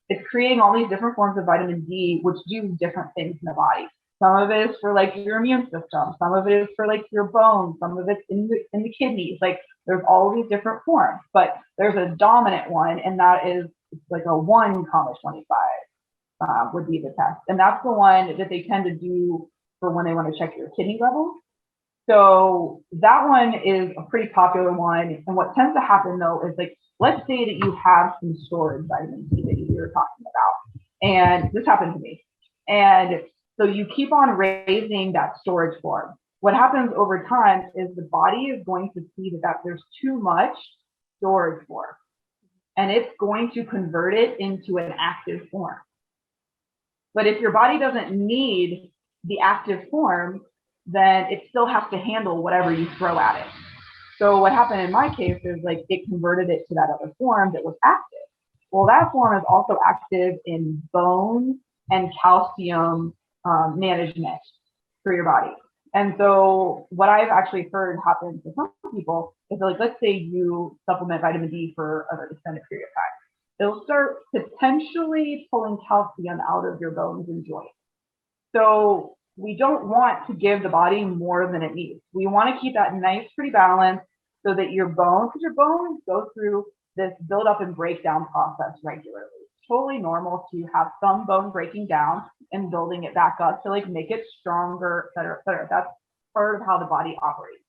S2: It's creating all these different forms of vitamin D, which do different things in the body. Some of it is for like your immune system. Some of it is for like your bones. Some of it's in the kidneys. Like there's all these different forms, but there's a dominant one, and that is like a 1,25 would be the test. And that's the one that they tend to do for when they want to check your kidney levels. So that one is a pretty popular one. And what tends to happen though is like, let's say that you have some stored vitamin D that you were talking about. And this happened to me. And so you keep on raising that storage form. What happens over time is the body is going to see that there's too much storage form. And it's going to convert it into an active form. But if your body doesn't need the active form, then it still has to handle whatever you throw at it. So what happened in my case is like it converted it to that other form that was active. Well, that form is also active in bone and calcium management for your body. And so what I've actually heard happen to some people is like, let's say you supplement vitamin D for an extended period of time. It'll start potentially pulling calcium out of your bones and joints. So we don't want to give the body more than it needs. We want to keep that nice, pretty balance so that your bones, because your bones go through this build up and breakdown process regularly. It's totally normal to have some bone breaking down and building it back up to like make it stronger, et cetera, et cetera. That's part of how the body operates.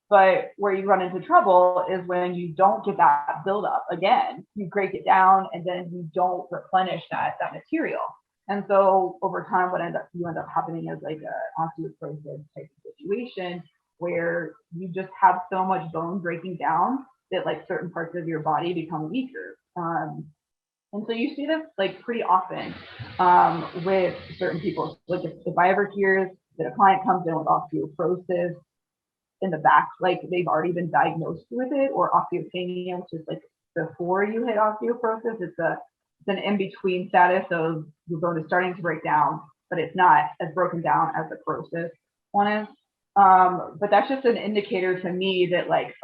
S2: But where you run into trouble is when you don't get that buildup again, you break it down and then you don't replenish that material. And so over time, what you end up happening is like an osteoporosis type of situation where you just have so much bone breaking down that like certain parts of your body become weaker. And so you see this like pretty often with certain people. Like if I ever hear that a client comes in with osteoporosis in the back, like they've already been diagnosed with it, or osteopenia, which is like before you hit osteoporosis, it's an in-between status of your bone is starting to break down, but it's not as broken down as the porosis one is. But that's just an indicator to me that like,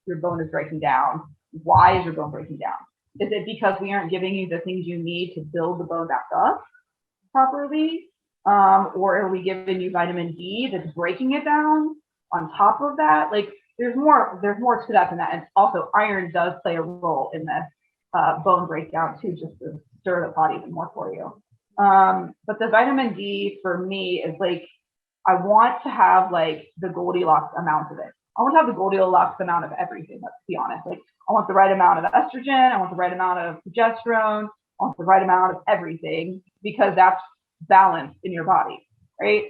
S2: your bone is breaking down. Why is your bone breaking down? Is it because we aren't giving you the things you need to build the bone back up properly? Or are we giving you vitamin D that's breaking it down on top of that? Like there's more to that than that. And also iron does play a role in this bone breakdown too, just to stir the pot even more for you. But the vitamin D for me is like, I want to have like the Goldilocks amount of it. I want to have the Goldilocks amount of everything, let's be honest. Like I want the right amount of estrogen, I want the right amount of progesterone, I want the right amount of everything, because that's balance in your body, right?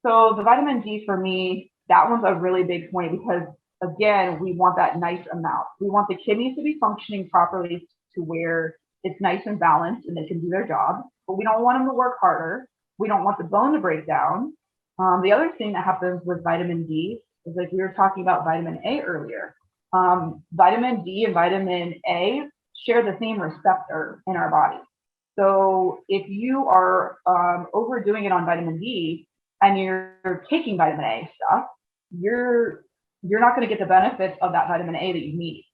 S2: So the vitamin D for me, that one's a really big point, because again, we want that nice amount. We want the kidneys to be functioning properly to where it's nice and balanced and they can do their job, but we don't want them to work harder. We don't want the bone to break down. The other thing that happens with vitamin D is like we were talking about vitamin A earlier. Vitamin D and vitamin A share the same receptor in our body. So if you are overdoing it on vitamin D and you're taking vitamin A stuff, you're not going to get the benefits of that vitamin A that you need,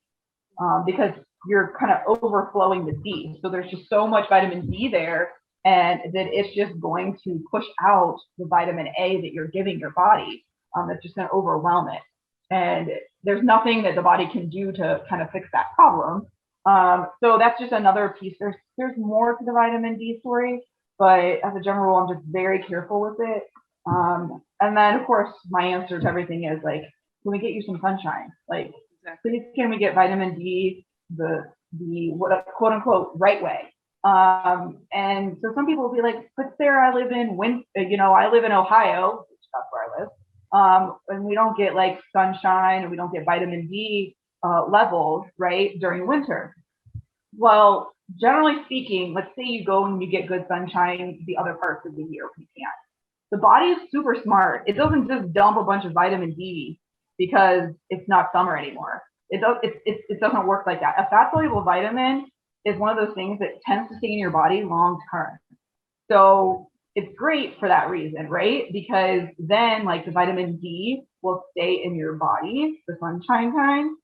S2: because you're kind of overflowing the D. So there's just so much vitamin D there, and that it's just going to push out the vitamin A that you're giving your body. That's just going to overwhelm it. And there's nothing that the body can do to kind of fix that problem. So that's just another piece. There's more to the vitamin D story, but as a general rule, I'm just very careful with it. And then of course, my answer to everything is like, can we get you some sunshine? Like, please, can we get vitamin D the what quote unquote right way? And so some people will be like, but Sarah, I live in Ohio, which that's where I live. And we don't get like sunshine and we don't get vitamin D levels, right, during winter. Well, generally speaking, let's say you go and you get good sunshine the other parts of the year when you can. The body is super smart. It doesn't just dump a bunch of vitamin D because it's not summer anymore. It doesn't work like that. A fat soluble vitamin is one of those things that tends to stay in your body long term. So it's great for that reason, right? Because then like the vitamin D will stay in your body for sunshine time.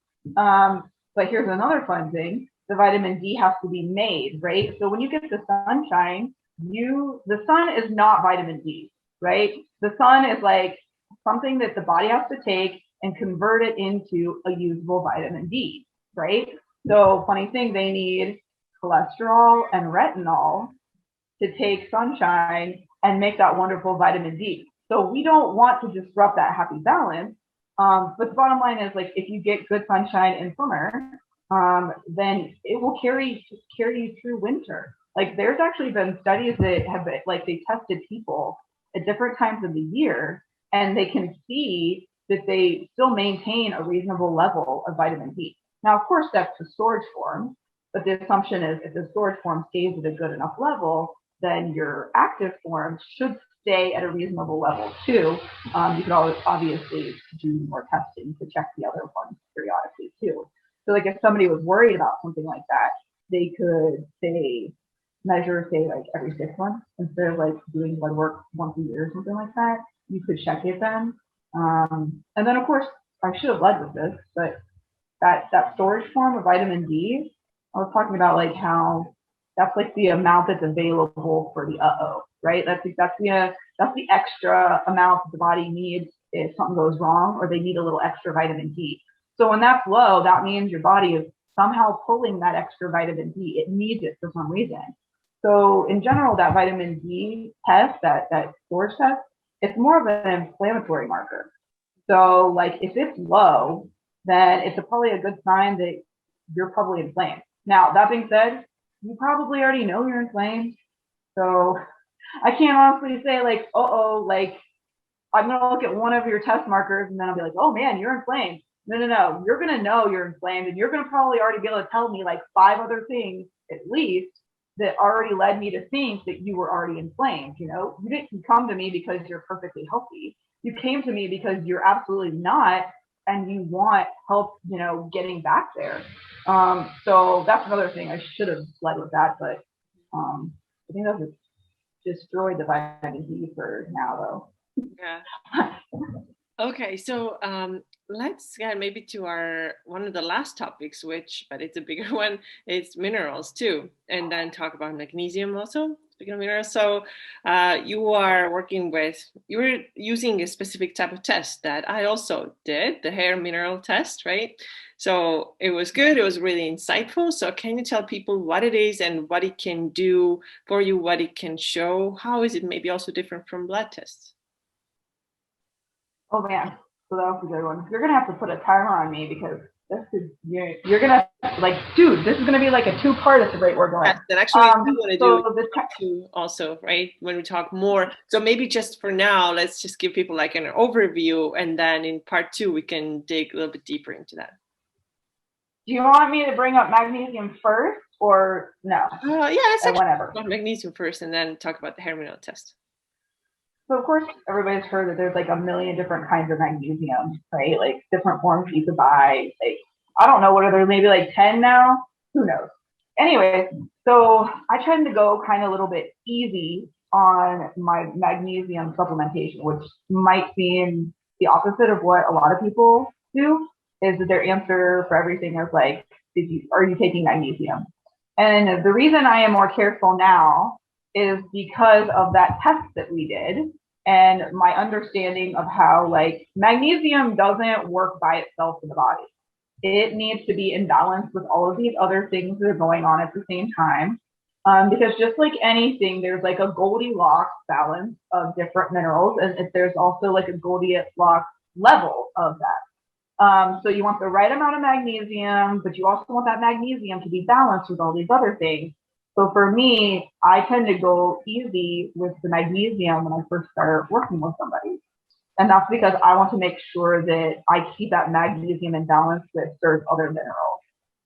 S2: But here's another fun thing. The vitamin D has to be made, right? So when you get the sunshine, the sun is not vitamin D, right? The sun is like something that the body has to take and convert it into a usable vitamin D, right? So funny thing, they need cholesterol and retinol to take sunshine and make that wonderful vitamin D. So we don't want to disrupt that happy balance. But the bottom line is like, if you get good sunshine in summer, then it will carry you through winter. Like there's actually been studies that have been, like they tested people at different times of the year, and they can see that they still maintain a reasonable level of vitamin D. Now, of course, that's the storage form, but the assumption is if the storage form stays at a good enough level, then your active form should stay at a reasonable level too. You could always obviously do more testing to check the other ones periodically too. So like if somebody was worried about something like that, they could say, measure, say, like every 6 months instead of like doing blood work once a year or something like that. You could check it then. And then, of course, I should have led with this, but that storage form of vitamin D, I was talking about like how that's like the amount that's available for the right? That's the extra amount that the body needs if something goes wrong or they need a little extra vitamin D. So when that's low, that means your body is somehow pulling that extra vitamin D. It needs it for some reason. So in general, that vitamin D test, that storage test, it's more of an inflammatory marker. So like if it's low, then it's probably a good sign that you're probably inflamed. Now, that being said, you probably already know you're inflamed. So I can't honestly say like, like I'm going to look at one of your test markers and then I'll be like, oh man, you're inflamed. No. You're going to know you're inflamed and you're going to probably already be able to tell me like 5 other things at least that already led me to think that you were already inflamed. You know, you didn't come to me because you're perfectly healthy. You came to me because you're absolutely not, and you want help, you know, getting back there. So that's another thing. I should have led with that, but I think that's destroyed the vitamin D for now, though.
S1: Yeah. Okay, so let's get maybe to our one of the last topics, but it's a bigger one. It's minerals too, and then talk about magnesium also. Speaking of minerals, so you were using a specific type of test that I also did, the hair mineral test, right? So it was good. It was really insightful. So can you tell people what it is and what it can do for you, what it can show? How is it maybe also different from blood tests?
S2: Oh man, so that was a good one. You're gonna have to put a timer on me because you're gonna like, dude, this is gonna be like a 2-part at the rate we're going.
S1: Yes, and actually, we want to do also, right? When we talk more, so maybe just for now, let's just give people like an overview, and then in part 2 we can dig a little bit deeper into that.
S2: Do you want me to bring up magnesium first, or no?
S1: Yeah, let's actually talk about magnesium first, and then talk about the hair mineral test.
S2: So of course, everybody's heard that there's like a million different kinds of magnesium, right? Like different forms you could buy. Like I don't know, what are there, maybe like 10 now? Who knows? Anyway, so I tend to go kind of a little bit easy on my magnesium supplementation, which might seem the opposite of what a lot of people do, is that their answer for everything is like, are you taking magnesium? And the reason I am more careful now is because of that test that we did and my understanding of how like magnesium doesn't work by itself in the body. It needs to be in balance with all of these other things that are going on at the same time. Because just like anything, there's like a Goldilocks balance of different minerals, and there's also like a Goldilocks level of that. So you want the right amount of magnesium, but you also want that magnesium to be balanced with all these other things. So for me, I tend to go easy with the magnesium when I first start working with somebody. And that's because I want to make sure that I keep that magnesium in balance with certain other minerals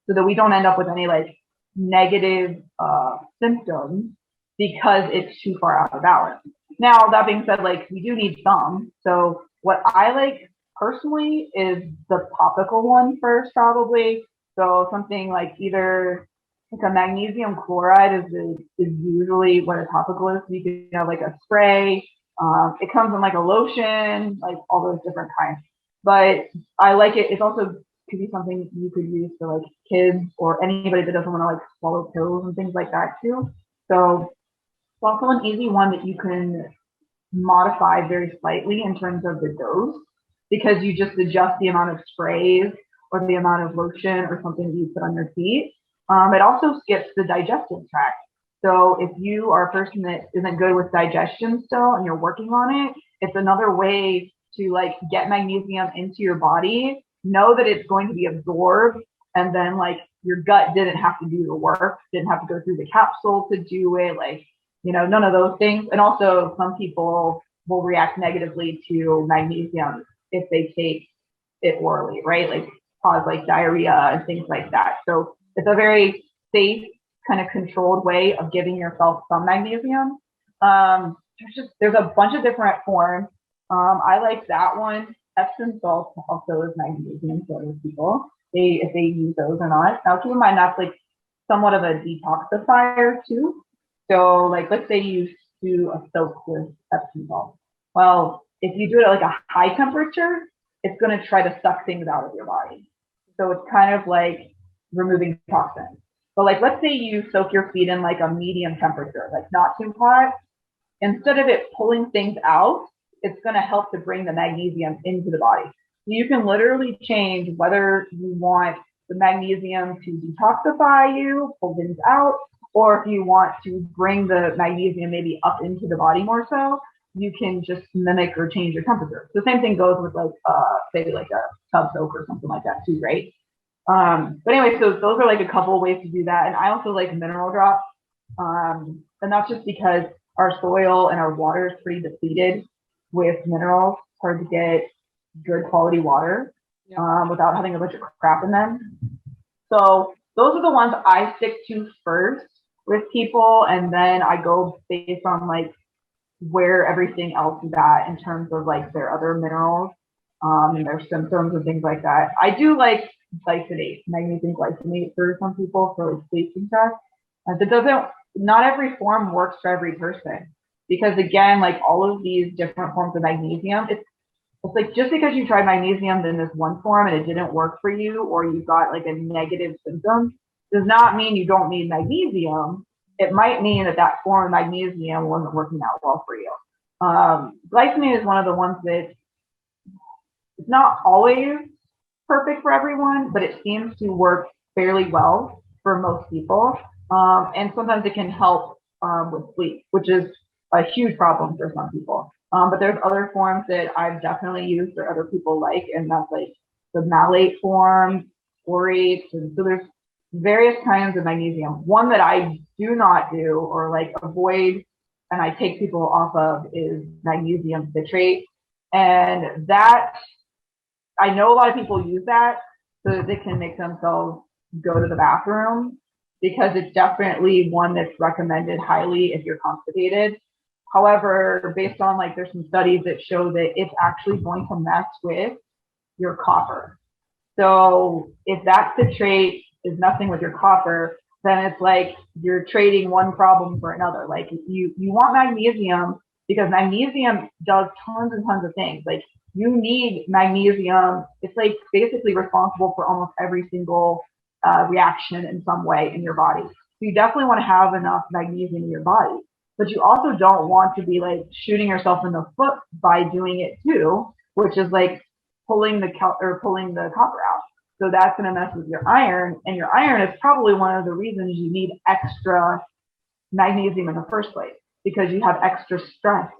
S2: so that we don't end up with any like negative symptoms because it's too far out of balance. Now, that being said, like we do need some. So what I like personally is the topical one first, probably. So something like either like a magnesium chloride is usually what a topical is. You can have like a spray. It comes in like a lotion, like all those different kinds. But I like it. It's also could be something you could use for like kids or anybody that doesn't want to like swallow pills and things like that too. So it's also an easy one that you can modify very slightly in terms of the dose, because you just adjust the amount of sprays or the amount of lotion or something that you put on your feet. It also skips the digestive tract. So if you are a person that isn't good with digestion still and you're working on it, it's another way to like get magnesium into your body, know that it's going to be absorbed, and then like your gut didn't have to do the work, didn't have to go through the capsule to do it, like, you know, none of those things. And also some people will react negatively to magnesium if they take it orally, right? Like cause like diarrhea and things like that. So it's a very safe, kind of controlled way of giving yourself some magnesium. There's a bunch of different forms. I like that one. Epsom salt also is magnesium for other people, if they use those or not. Now keep in mind that's like somewhat of a detoxifier too. So like, let's say you do a soak with Epsom salt. Well, if you do it at like a high temperature, it's going to try to suck things out of your body. So it's kind of like removing toxins. But like, let's say you soak your feet in like a medium temperature, like not too hot. Instead of it pulling things out, it's going to help to bring the magnesium into the body. So you can literally change whether you want the magnesium to detoxify you, pull things out, or if you want to bring the magnesium maybe up into the body more so, you can just mimic or change your temperature. The same thing goes with like, say like a tub soak or something like that too, right? But anyway, so those are like a couple of ways to do that. And I also like mineral drops. And that's just because our soil and our water is pretty depleted with minerals. It's hard to get good quality water without having a bunch of crap in them. So those are the ones I stick to first with people, and then I go based on like where everything else is at in terms of like their other minerals and their symptoms and things like that. I do like glycinate, magnesium glycinate for some people for like sleep and stuff. It doesn't, not every form works for every person because again, like all of these different forms of magnesium, it's like just because you tried magnesium in this one form and it didn't work for you, or you got like a negative symptom, does not mean you don't need magnesium. It might mean that that form of magnesium wasn't working out well for you. Glycinate is one of the ones that it's not always perfect for everyone, but it seems to work fairly well for most people. And sometimes it can help with sleep, which is a huge problem for some people. But there's other forms that I've definitely used or other people like, and that's like the malate form, borates, and so there's various kinds of magnesium. One that I do not do or like avoid and I take people off of is magnesium citrate. And that, I know a lot of people use that so that they can make themselves go to the bathroom because it's definitely one that's recommended highly if you're constipated. However, based on like, there's some studies that show that it's actually going to mess with your copper. So if that citrate is messing with your copper, then it's like you're trading one problem for another. Like you want magnesium because magnesium does tons and tons of things. Like you need magnesium. It's like basically responsible for almost every single reaction in some way in your body. So you definitely want to have enough magnesium in your body, but you also don't want to be like shooting yourself in the foot by doing it too, which is like pulling the copper out. So that's going to mess with your iron, and your iron is probably one of the reasons you need extra magnesium in the first place because you have extra stress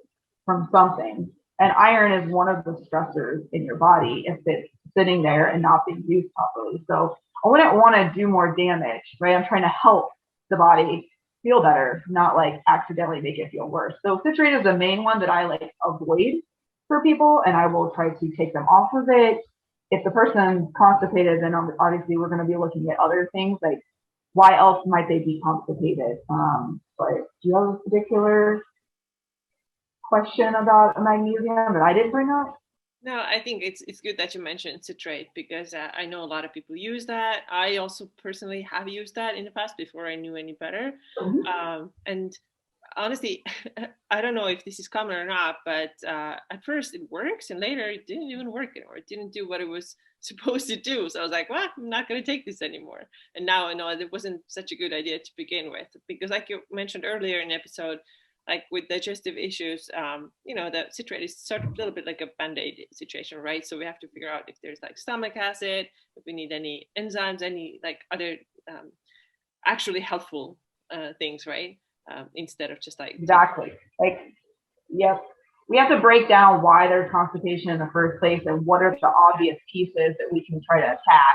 S2: from something. And iron is one of the stressors in your body if it's sitting there and not being used properly. So I wouldn't want to do more damage, right? I'm trying to help the body feel better, not like accidentally make it feel worse. So citrate is the main one that I like avoid for people, and I will try to take them off of it. If the person's constipated, then obviously we're going to be looking at other things like why else might they be constipated. But do you have a particular question about magnesium that I didn't bring up?
S1: No, I think it's good that you mentioned citrate because I know a lot of people use that. I also personally have used that in the past before I knew any better. And honestly, I don't know if this is common or not, but at first it works and later it didn't even work anymore. It didn't do what it was supposed to do. So I was like, well, I'm not going to take this anymore. And now I know it wasn't such a good idea to begin with because like you mentioned earlier in the episode, like with digestive issues, the citrate is sort of a little bit like a band-aid situation, right? So we have to figure out if there's like stomach acid, if we need any enzymes, any like other actually helpful things, right? Instead of just like
S2: exactly like, yep, we have to break down why there's constipation in the first place and what are the obvious pieces that we can try to attack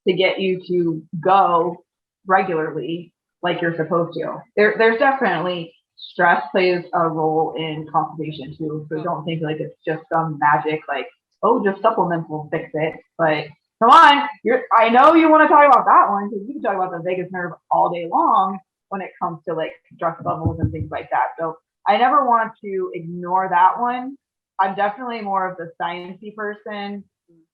S2: to get you to go regularly like you're supposed to. There's definitely stress plays a role in constipation too. So don't think like it's just some magic like, oh, just supplements will fix it. But come on, I know you want to talk about that one because you can talk about the vagus nerve all day long when it comes to like stress levels and things like that. So I never want to ignore that one. I'm definitely more of the sciencey person.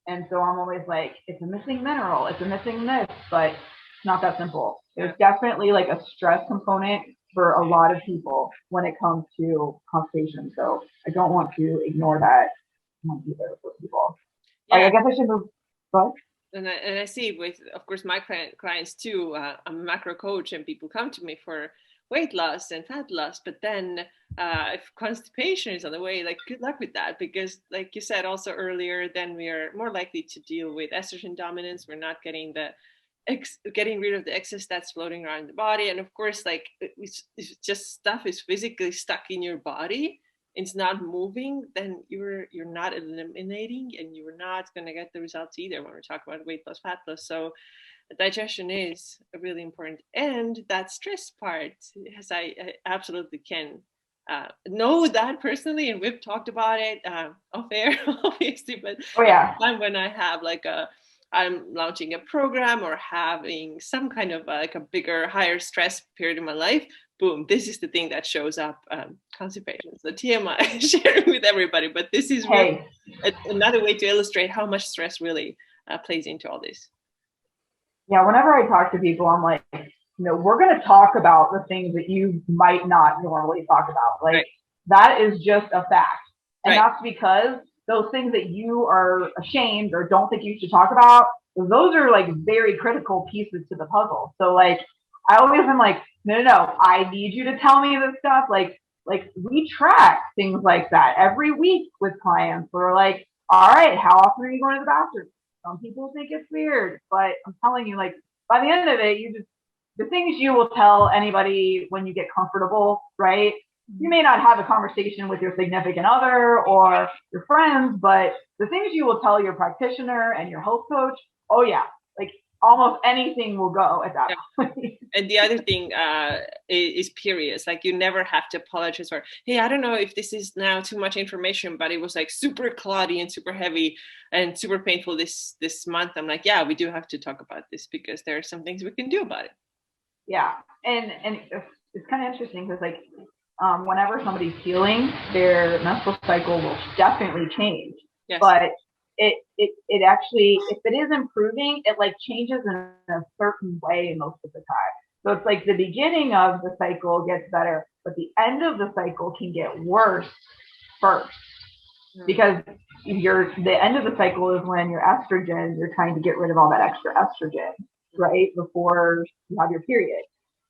S2: And so I'm always like, it's a missing mineral, it's a missing this, but it's not that simple. There's definitely like a stress component for a lot of people when it comes to constipation. So I don't want to ignore that either for people.
S1: Yeah.
S2: I guess I should move. But
S1: and I see with, of course, my clients too. I'm a macro coach, and people come to me for weight loss and fat loss. But then, if constipation is on the way, like good luck with that, because, like you said also earlier, then we are more likely to deal with estrogen dominance. We're not getting getting rid of the excess that's floating around the body, and of course, like it's just stuff is physically stuck in your body. It's not moving, then you're not eliminating, and you're not going to get the results either when we're talking about weight loss, fat loss. So digestion is really important, and that stress part, yes, I absolutely can know that personally, and we've talked about it off air, obviously. But
S2: oh yeah,
S1: time when I have I'm launching a program or having some kind of like a bigger, higher stress period in my life, boom, this is the thing that shows up, constipation. So TMI, sharing with everybody, but this is really another way to illustrate how much stress really plays into all this.
S2: Yeah, whenever I talk to people, I'm like, we're going to talk about the things that you might not normally talk about. Like, that is just a fact. And that's because those things that you are ashamed or don't think you should talk about, those are like very critical pieces to the puzzle. So like, I always am like, no, I need you to tell me this stuff. Like we track things like that every week with clients. We're like, all right, how often are you going to the bathroom? Some people think it's weird, but I'm telling you, like, by the end of it, the things you will tell anybody when you get comfortable, right? You may not have a conversation with your significant other or your friends, but the things you will tell your practitioner and your health coach, oh yeah, like almost anything will go at that point.
S1: And the other thing is periods. Like, you never have to apologize for, hey, I don't know if this is now too much information, but it was like super cloudy and super heavy and super painful this month. I'm like, yeah, we do have to talk about this because there are some things we can do about it.
S2: Yeah, and it's kind of interesting because like whenever somebody's healing, their menstrual cycle will definitely change. Yes. But it actually, if it is improving, it like changes in a certain way most of the time. So it's like the beginning of the cycle gets better, but the end of the cycle can get worse first. Because the end of the cycle is when your estrogen, you're trying to get rid of all that extra estrogen, right, before you have your period.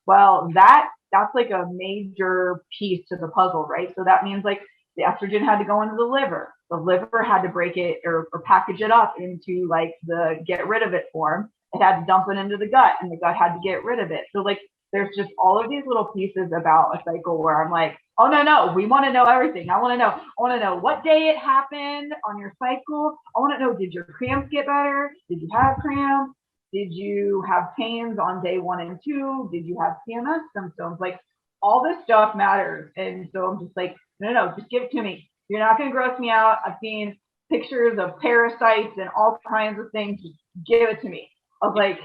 S2: Well, that's like a major piece to the puzzle, right? So that means like the estrogen had to go into the liver. The liver had to break it or package it up into like the get rid of it form. It had to dump it into the gut, and the gut had to get rid of it. So like there's just all of these little pieces about a cycle where I'm like, oh no, we want to know everything. I want to know what day it happened on your cycle. I want to know, did your cramps get better? Did you have cramps? Did you have pains on day 1 and 2? Did you have PMS symptoms? Like all this stuff matters. And so I'm just like, no, just give it to me. You're not going to gross me out. I've seen pictures of parasites and all kinds of things. Just give it to me. I was like,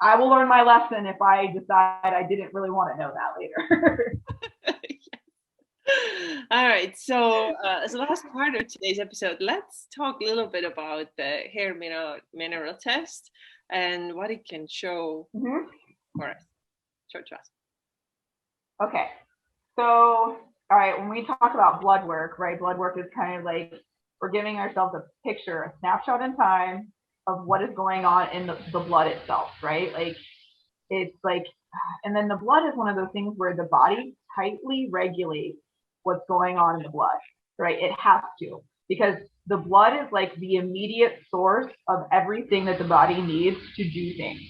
S2: I will learn my lesson if I decide I didn't really want to know that later.
S1: All right. So as the last part of today's episode, let's talk a little bit about the hair mineral test and what it can show for us. Show to us.
S2: Okay. So, all right, when we talk about blood work, right, blood work is kind of like we're giving ourselves a picture, a snapshot in time of what is going on in the blood itself, right? Like it's like, and then the blood is one of those things where the body tightly regulates what's going on in the blood, right? It has to, because the blood is like the immediate source of everything that the body needs to do things.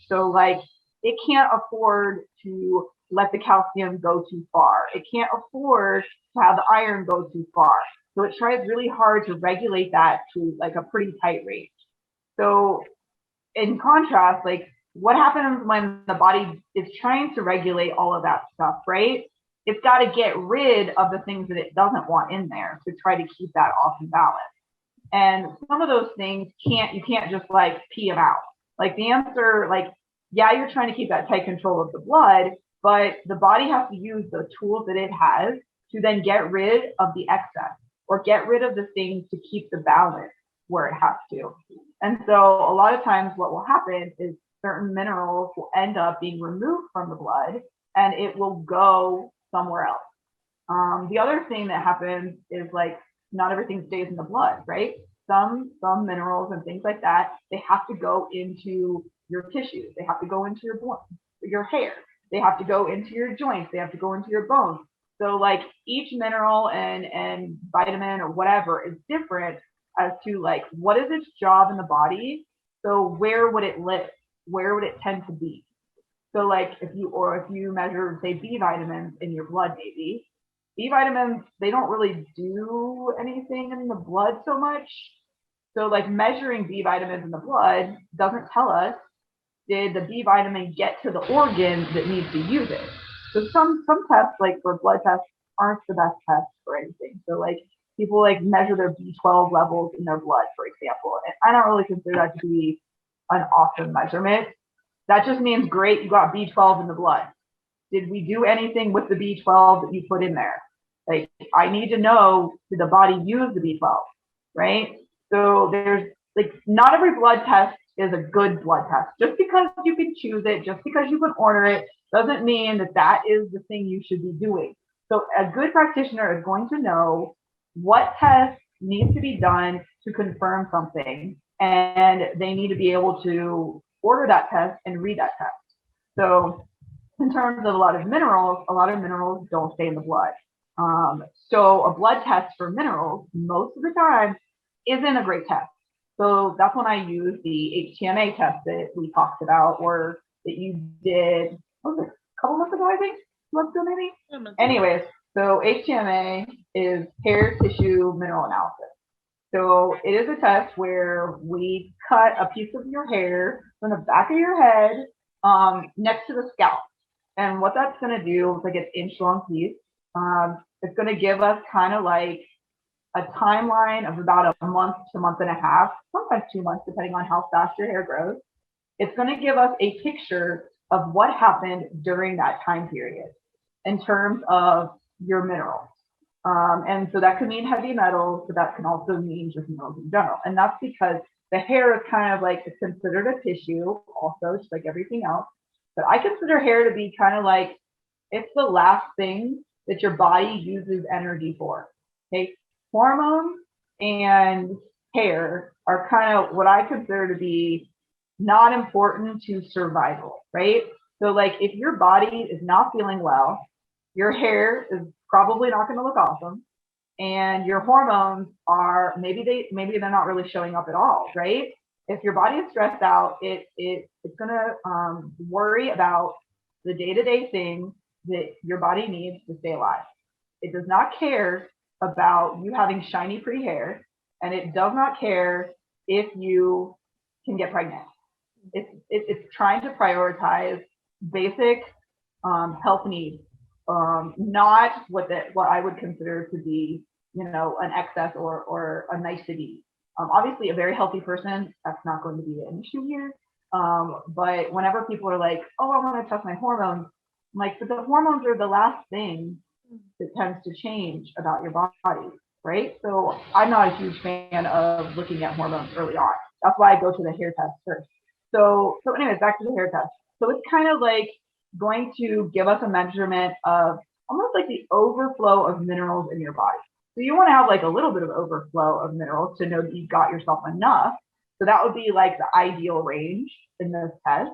S2: So like it can't afford to let the calcium go too far. It can't afford to have the iron go too far. So it tries really hard to regulate that to like a pretty tight range. So in contrast, like what happens when the body is trying to regulate all of that stuff, right? It's got to get rid of the things that it doesn't want in there to try to keep that off in balance. And some of those things you can't just like pee them out. Like the answer, like, yeah, you're trying to keep that tight control of the blood, but the body has to use the tools that it has to then get rid of the excess or get rid of the things to keep the balance where it has to. And so a lot of times what will happen is certain minerals will end up being removed from the blood and it will go somewhere else. The other thing that happens is like not everything stays in the blood, right? Some minerals and things like that, they have to go into your tissues, they have to go into your hair, they have to go into your joints, they have to go into your bones. So like each mineral and vitamin or whatever is different as to like what is its job in the body. So where would it live? Where would it tend to be? So like if you measure say B vitamins in your blood, maybe B vitamins, they don't really do anything in the blood so much. So like measuring B vitamins in the blood doesn't tell us, did the B vitamin get to the organ that needs to use it? So some tests, like for blood tests, aren't the best tests for anything. So like people like measure their B12 levels in their blood, for example. And I don't really consider that to be an awesome measurement. That just means great, you got B12 in the blood. Did we do anything with the B12 that you put in there? Like I need to know, did the body use the B12, right? So there's like not every blood test is a good blood test. Just because you can choose it, just because you can order it, doesn't mean that that is the thing you should be doing. So a good practitioner is going to know what test needs to be done to confirm something, and they need to be able to order that test and read that test. So in terms of a lot of minerals don't stay in the blood. So a blood test for minerals most of the time isn't a great test. So that's when I use the HTMA test that we talked about, or that you did, what was it, a couple months ago, I think? 2 months ago, maybe? Anyways, so HTMA is hair tissue mineral analysis. So it is a test where we cut a piece of your hair from the back of your head next to the scalp. And what that's going to do is like an inch long piece. It's going to give us kind of like a timeline of about a month to month and a half, sometimes 2 months, depending on how fast your hair grows. It's going to give us a picture of what happened during that time period in terms of your minerals. And so that could mean heavy metals, but that can also mean just minerals in general. And that's because the hair is kind of like, it's considered a tissue also, just like everything else. But I consider hair to be kind of like, it's the last thing that your body uses energy for. Okay, hormones and hair are kind of what I consider to be not important to survival, right? So like if your body is not feeling well, your hair is probably not going to look awesome, and your hormones are maybe they're not really showing up at all, right? If your body is stressed out, it's going to worry about the day-to-day things that your body needs to stay alive. It does not care about you having shiny, pretty hair, and it does not care if you can get pregnant. It's trying to prioritize basic health needs, not what I would consider to be, an excess or a nicety. Obviously, a very healthy person, that's not going to be an issue here. But whenever people are like, "Oh, I want to test my hormones," I'm like, but the hormones are the last thing that tends to change about your body, right? So I'm not a huge fan of looking at hormones early on. That's why I go to the hair test first. So anyways, back to the hair test. So it's kind of like going to give us a measurement of almost like the overflow of minerals in your body. So you want to have like a little bit of overflow of minerals to know that you've got yourself enough. So that would be like the ideal range in this test.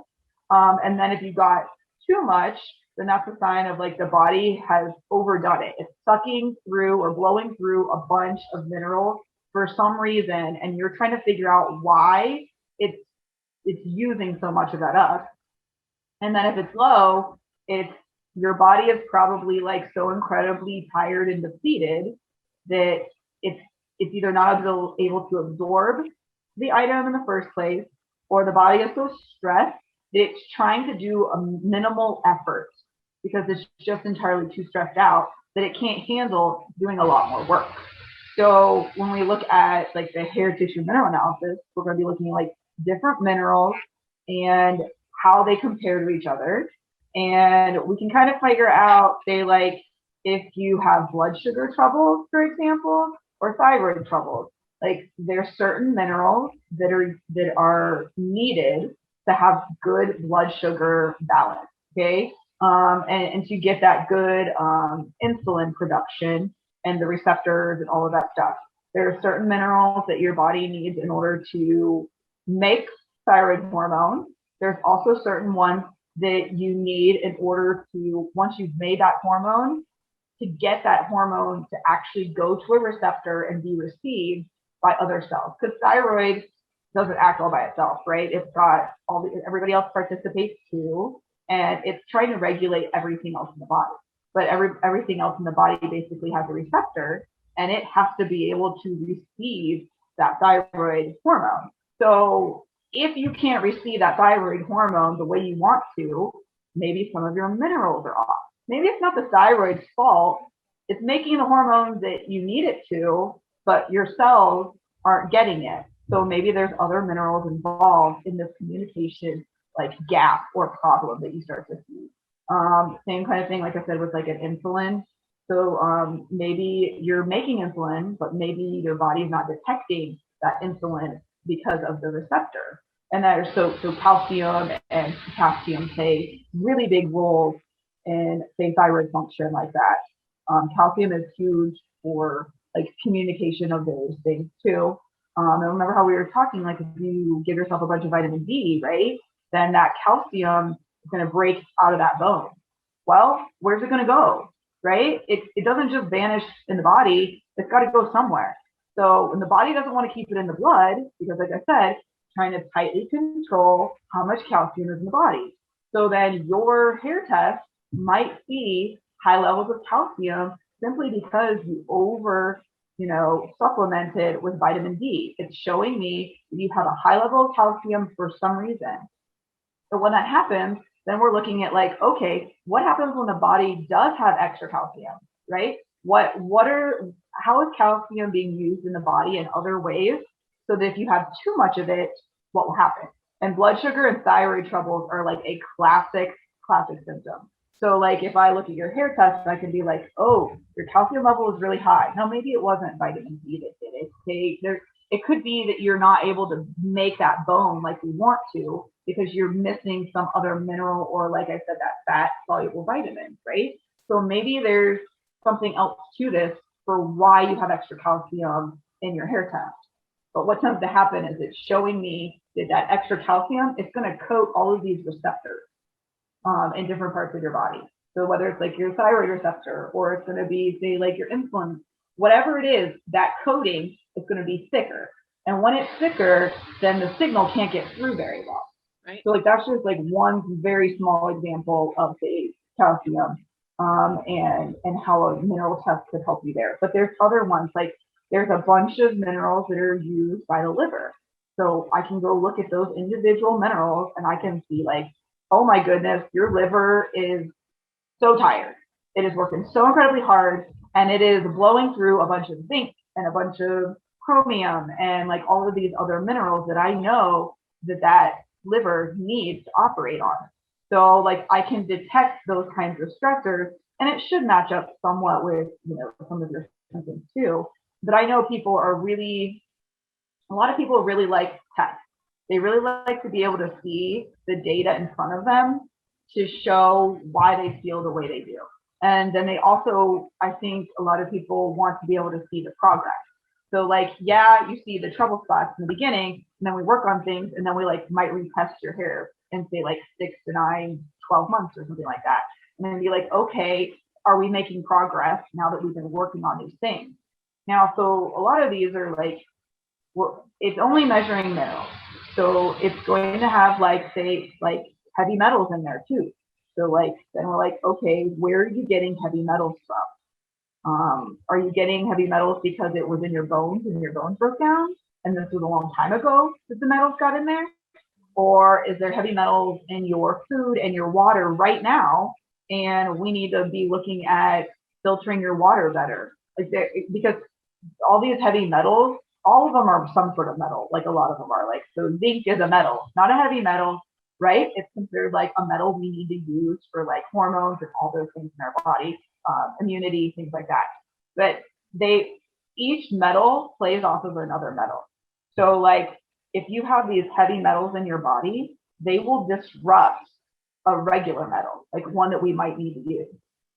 S2: And then if you got too much, then that's a sign of like the body has overdone it. It's sucking through or blowing through a bunch of minerals for some reason, and you're trying to figure out why it's using so much of that up. And then if it's low, it's your body is probably like so incredibly tired and depleted that it's either not able to absorb the item in the first place, or the body is so stressed that it's trying to do a minimal effort because it's just entirely too stressed out that it can't handle doing a lot more work. So when we look at like the hair tissue mineral analysis, we're going to be looking at like different minerals and how they compare to each other. And we can kind of figure out, say, like if you have blood sugar troubles, for example, or thyroid troubles, like there's certain minerals that are needed to have good blood sugar balance. Okay. and to get that good insulin production and the receptors and all of that stuff. There are certain minerals that your body needs in order to make thyroid hormone. There's also certain ones that you need in order to, once you've made that hormone, to get that hormone to actually go to a receptor and be received by other cells. Because thyroid doesn't act all by itself, right? It's got everybody else participates too, and it's trying to regulate everything else in the body. But everything else in the body basically has a receptor, and it has to be able to receive that thyroid hormone. So if you can't receive that thyroid hormone the way you want to, maybe some of your minerals are off. Maybe it's not the thyroid's fault. It's making the hormones that you need it to, but your cells aren't getting it. So maybe there's other minerals involved in this communication like gap or problem that you start to see. Same kind of thing, like I said, with like an insulin. So maybe you're making insulin, but maybe your body's not detecting that insulin because of the receptor. And that so calcium and potassium play really big roles in say thyroid function like that. Calcium is huge for like communication of those things too. And remember how we were talking, like if you give yourself a bunch of vitamin D, right, then that calcium is going to break out of that bone. Well, where's it going to go, right? It doesn't just vanish in the body. It's got to go somewhere. So when the body doesn't want to keep it in the blood, because like I said, trying to tightly control how much calcium is in the body. So then your hair test might see high levels of calcium simply because you supplemented with vitamin D. It's showing me that you have a high level of calcium for some reason. So when that happens, then we're looking at like, okay, what happens when the body does have extra calcium, right? How is calcium being used in the body in other ways so that if you have too much of it, what will happen? And blood sugar and thyroid troubles are like a classic symptom. So like if I look at your hair test, I can be like, oh, your calcium level is really high. Now maybe it wasn't vitamin D that did it. It could be that you're not able to make that bone like you want to because you're missing some other mineral or like I said, that fat soluble vitamin, right? So maybe there's something else to this for why you have extra calcium in your hair test. But what tends to happen is it's showing me that extra calcium is going to coat all of these receptors in different parts of your body. So whether it's like your thyroid receptor or it's going to be say like your insulin, whatever it is, that coating is going to be thicker. And when it's thicker, then the signal can't get through very well. Right. So like that's just like one very small example of the calcium and how a mineral test could help you there. But there's other ones, like there's a bunch of minerals that are used by the liver. So I can go look at those individual minerals and I can see like, oh my goodness, your liver is so tired. It is working so incredibly hard and it is blowing through a bunch of zinc and a bunch of chromium and like all of these other minerals that I know that liver needs to operate on. So like I can detect those kinds of stressors and it should match up somewhat with, some of your symptoms too. But I know a lot of people really like tests. They really like to be able to see the data in front of them to show why they feel the way they do. And then they also, I think a lot of people want to be able to see the progress. So like, yeah, you see the trouble spots in the beginning, and then we work on things, and then we like might retest your hair and say like 6 to 9, 12 months or something like that. And then be like, okay, are we making progress now that we've been working on these things? Now, so a lot of these are like, it's only measuring minerals. So it's going to have like, say, like heavy metals in there too. So like, then we're like, okay, where are you getting heavy metals from? Are you getting heavy metals because it was in your bones and your bones broke down? And this was a long time ago that the metals got in there? Or is there heavy metals in your food and your water right now? And we need to be looking at filtering your water better. Because all these heavy metals, all of them are some sort of metal, like a lot of them are. Like, so zinc is a metal, not a heavy metal, right? It's considered like a metal we need to use for like hormones and all those things in our body, immunity, things like that. But each metal plays off of another metal. So like, if you have these heavy metals in your body, they will disrupt a regular metal, like one that we might need to use.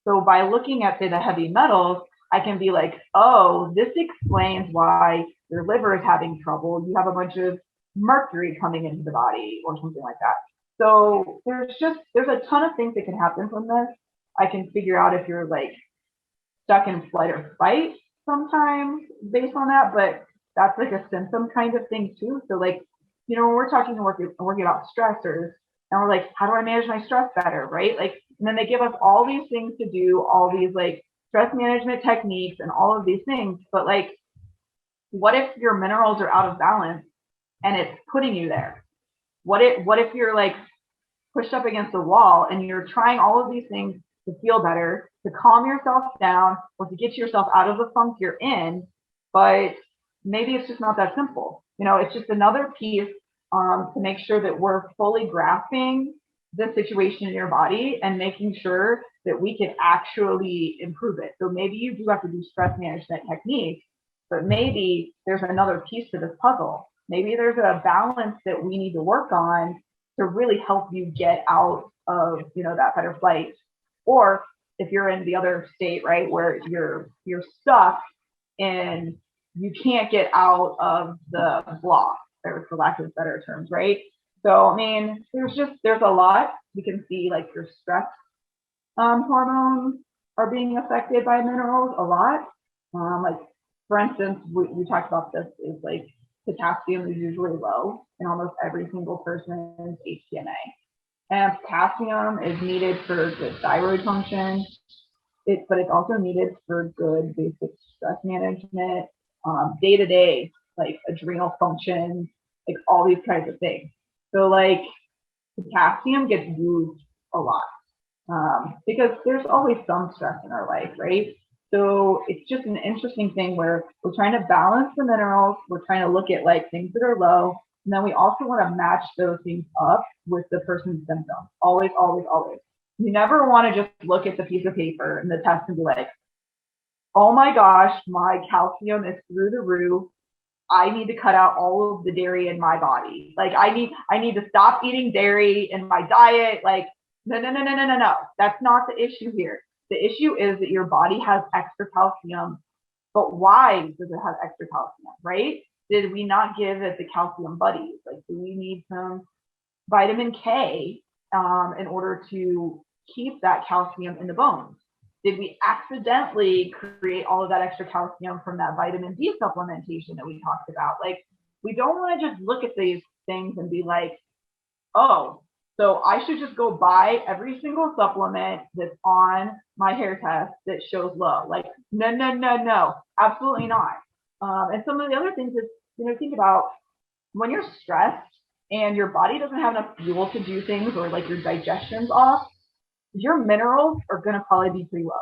S2: So by looking at, say, the heavy metals, I can be like, oh, this explains why your liver is having trouble. You have a bunch of mercury coming into the body or something like that. So there's a ton of things that can happen from this. I can figure out if you're like stuck in flight or fight sometimes based on that, but that's like a symptom kind of thing too. So like, you know, when we're talking and working about stressors, and we're like, how do I manage my stress better, right? Like, and then they give us all these things to do, all these like stress management techniques and all of these things. But like, what if your minerals are out of balance and it's putting you there? What if you're like pushed up against a wall and you're trying all of these things to feel better, to calm yourself down, or to get yourself out of the funk you're in, but maybe it's just not that simple. You know, it's just another piece to make sure that we're fully grasping the situation in your body and making sure that we can actually improve it. So maybe you do have to do stress management techniques, but maybe there's another piece to this puzzle. Maybe there's a balance that we need to work on to really help you get out of, you know, that fight or flight. Or if you're in the other state, right, where you're stuck and you can't get out of the block, or for lack of better terms, right? So I mean, there's a lot. We can see like your stress hormones are being affected by minerals a lot. Like for instance, we talked about this is like potassium is usually low in almost every single person's HTMA. And potassium is needed for good thyroid function, but it's also needed for good basic stress management, day to day, like adrenal function, like all these kinds of things. So like potassium gets used a lot because there's always some stress in our life, right? So it's just an interesting thing where we're trying to balance the minerals. We're trying to look at like things that are low. And then we also want to match those things up with the person's symptoms. Always, always, always. You never want to just look at the piece of paper and the test and be like, oh my gosh, my calcium is through the roof. I need to cut out all of the dairy in my body. Like I need to stop eating dairy in my diet. Like, no. That's not the issue here. The issue is that your body has extra calcium, but why does it have extra calcium, right? Did we not give it the calcium buddies? Like, do we need some vitamin K in order to keep that calcium in the bones? Did we accidentally create all of that extra calcium from that vitamin D supplementation that we talked about? Like, we don't want to just look at these things and be like, oh, so I should just go buy every single supplement that's on my hair test that shows low. Like, no, absolutely not. And some of the other things is, you know, think about when you're stressed and your body doesn't have enough fuel to do things, or like your digestion's off, your minerals are going to probably be pretty low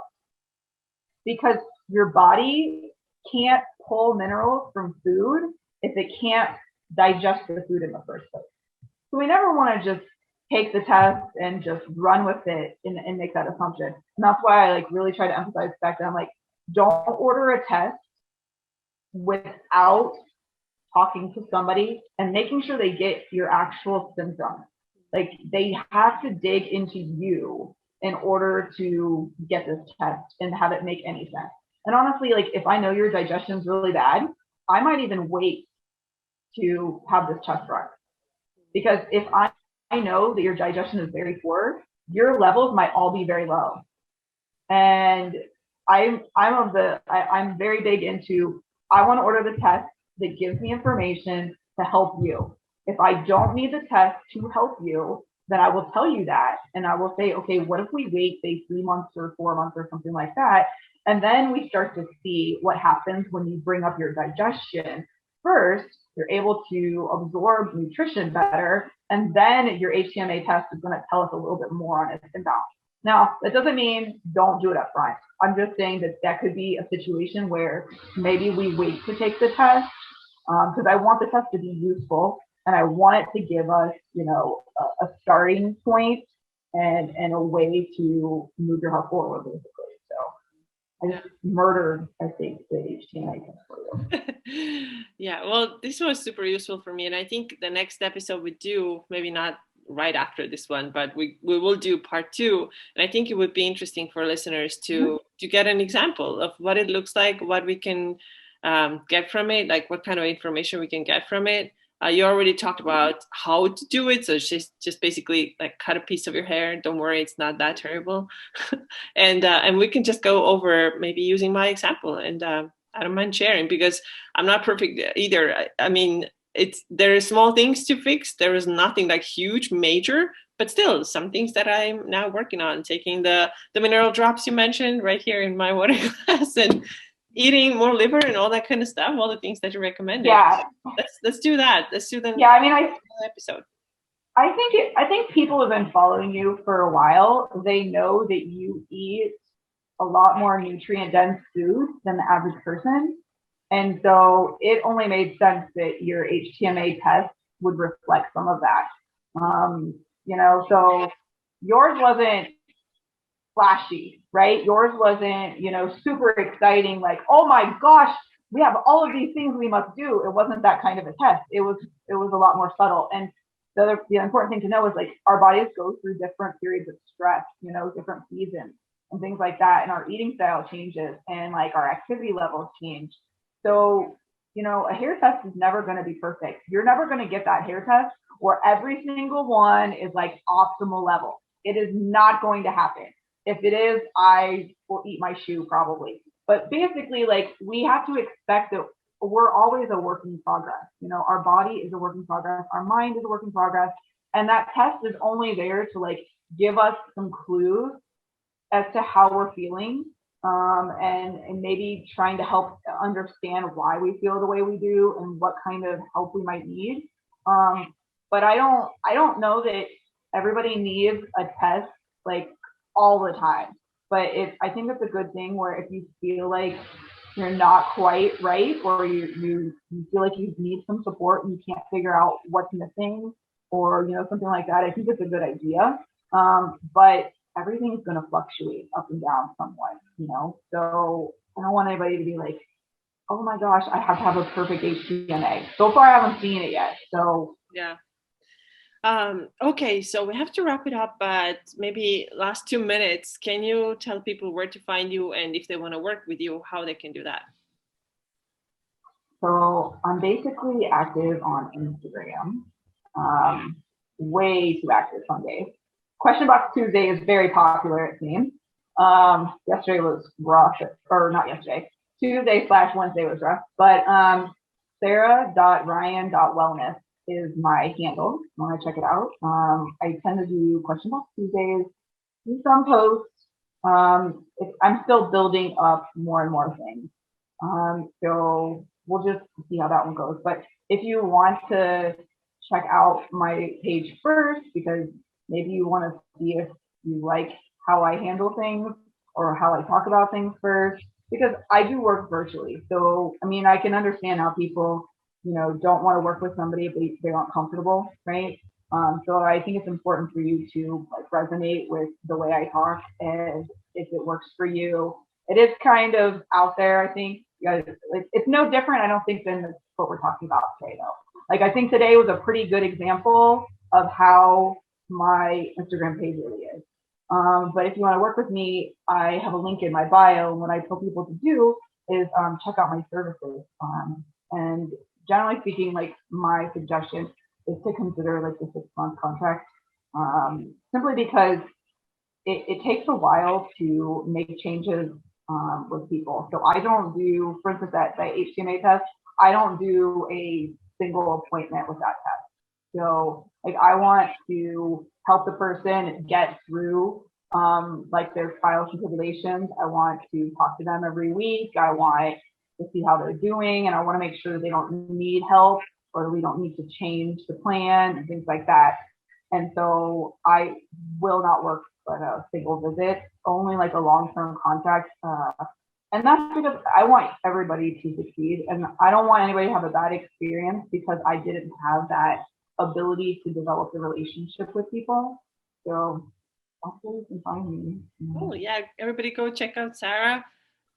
S2: because your body can't pull minerals from food if it can't digest the food in the first place. So we never want to just take the test and just run with it and make that assumption. And that's why I like really try to emphasize the fact that I'm like, don't order a test without talking to somebody and making sure they get your actual symptoms. Like they have to dig into you in order to get this test and have it make any sense. And honestly, like if I know your digestion's really bad, I might even wait to have this test run. Because if I know that your digestion is very poor, your levels might all be very low. And I'm very big into, I want to order the test that gives me information to help you. If I don't need the test to help you, then I will tell you that. And I will say, okay, what if we wait, say 3 months or 4 months or something like that? And then we start to see what happens when you bring up your digestion. First, you're able to absorb nutrition better. And then your HTMA test is going to tell us a little bit more on its imbalance. Now, that doesn't mean don't do it up front. I'm just saying that that could be a situation where maybe we wait to take the test because I want the test to be useful and I want it to give us, you know, a starting point and a way to move your health forward, basically. So I just murdered, I think, the HTMA test for you.
S1: Yeah, well, this was super useful for me. And I think the next episode we do, maybe not right after this one, but we will do part 2. And I think it would be interesting for listeners to get an example of what it looks like, what we can get from it, like what kind of information we can get from it. You already talked about how to do it, so it's just basically like cut a piece of your hair. Don't worry, it's not that terrible. And we can just go over maybe using my example, and I don't mind sharing because I'm not perfect either. I mean, there are small things to fix. There is nothing like huge, major, but still some things that I'm now working on. Taking the mineral drops you mentioned right here in my water glass, and eating more liver and all that kind of stuff. All the things that you recommended.
S2: Yeah.
S1: Let's do that. Let's do the episode.
S2: I think people have been following you for a while. They know that you eat a lot more nutrient dense foods than the average person. And so it only made sense that your HTMA test would reflect some of that. So yours wasn't flashy, right? Yours wasn't, super exciting, like, oh my gosh, we have all of these things we must do. It wasn't that kind of a test. It was a lot more subtle. And the important thing to know is like our bodies go through different periods of stress, different seasons and things like that. And our eating style changes and like our activity levels change. So, a hair test is never going to be perfect. You're never going to get that hair test where every single one is like optimal level. It is not going to happen. If it is, I will eat my shoe probably. But basically, like, we have to expect that we're always a work in progress. Our body is a work in progress. Our mind is a work in progress. And that test is only there to like give us some clues as to how we're feeling, and maybe trying to help understand why we feel the way we do and what kind of help we might need. But I don't know that everybody needs a test like all the time. But I think it's a good thing where if you feel like you're not quite right, or you feel like you need some support and you can't figure out what's missing, or something like that, I think it's a good idea. But everything is going to fluctuate up and down somewhat, so I don't want anybody to be like, oh my gosh, I have to have a perfect HTMA. So far, I haven't seen it yet. So
S1: yeah. Okay, so we have to wrap it up, but maybe last 2 minutes, can you tell people where to find you, and if they want to work with you, how they can do that?
S2: So I'm basically active on Instagram, way too active some days. Question Box Tuesday is very popular, it seems. Yesterday was rough, or not yesterday. Tuesday/Wednesday was rough. But Sarah.Ryan.wellness is my handle. I want to check it out. I tend to do Question Box Tuesdays, do some posts. I'm still building up more and more things. So we'll just see how that one goes. But if you want to check out my page first, because maybe you want to see if you like how I handle things or how I talk about things first, because I do work virtually. So, I mean, I can understand how people, don't want to work with somebody if they aren't comfortable, right? So I think it's important for you to like resonate with the way I talk, and if it works for you. It is kind of out there, I think. It's no different, I don't think, than what we're talking about today, though. Like, I think today was a pretty good example of how my Instagram page really is. But if you want to work with me, I have a link in my bio. And what I tell people to do is check out my services. And generally speaking, like, my suggestion is to consider like the 6-month contract, simply because it takes a while to make changes with people. So I don't do, for instance, that HTMA test, I don't do a single appointment with that test. So like, I want to help the person get through like their trials and tribulations. I want to talk to them every week. I want to see how they're doing, and I want to make sure that they don't need help, or we don't need to change the plan and things like that. And so I will not work but a single visit, only like a long-term contract. And that's because I want everybody to succeed, and I don't want anybody to have a bad experience because I didn't have that ability to develop a relationship with people. So that's where you can find me.
S1: Oh yeah, everybody go check out Sara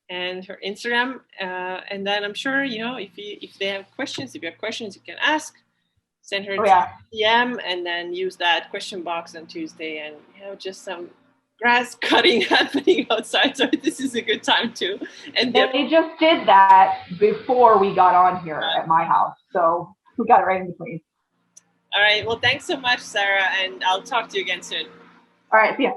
S1: and her Instagram, and then I'm sure if they have questions, if you have questions, you can ask. send her
S2: Oh, yeah.
S1: DM and then use that question box on Tuesday, and just some grass cutting happening outside. So this is a good time too. And
S2: they just did that before we got on here at my house, so we got it right in between.
S1: All right. Well, thanks so much, Sarah, and I'll talk to you again soon.
S2: All right. See ya.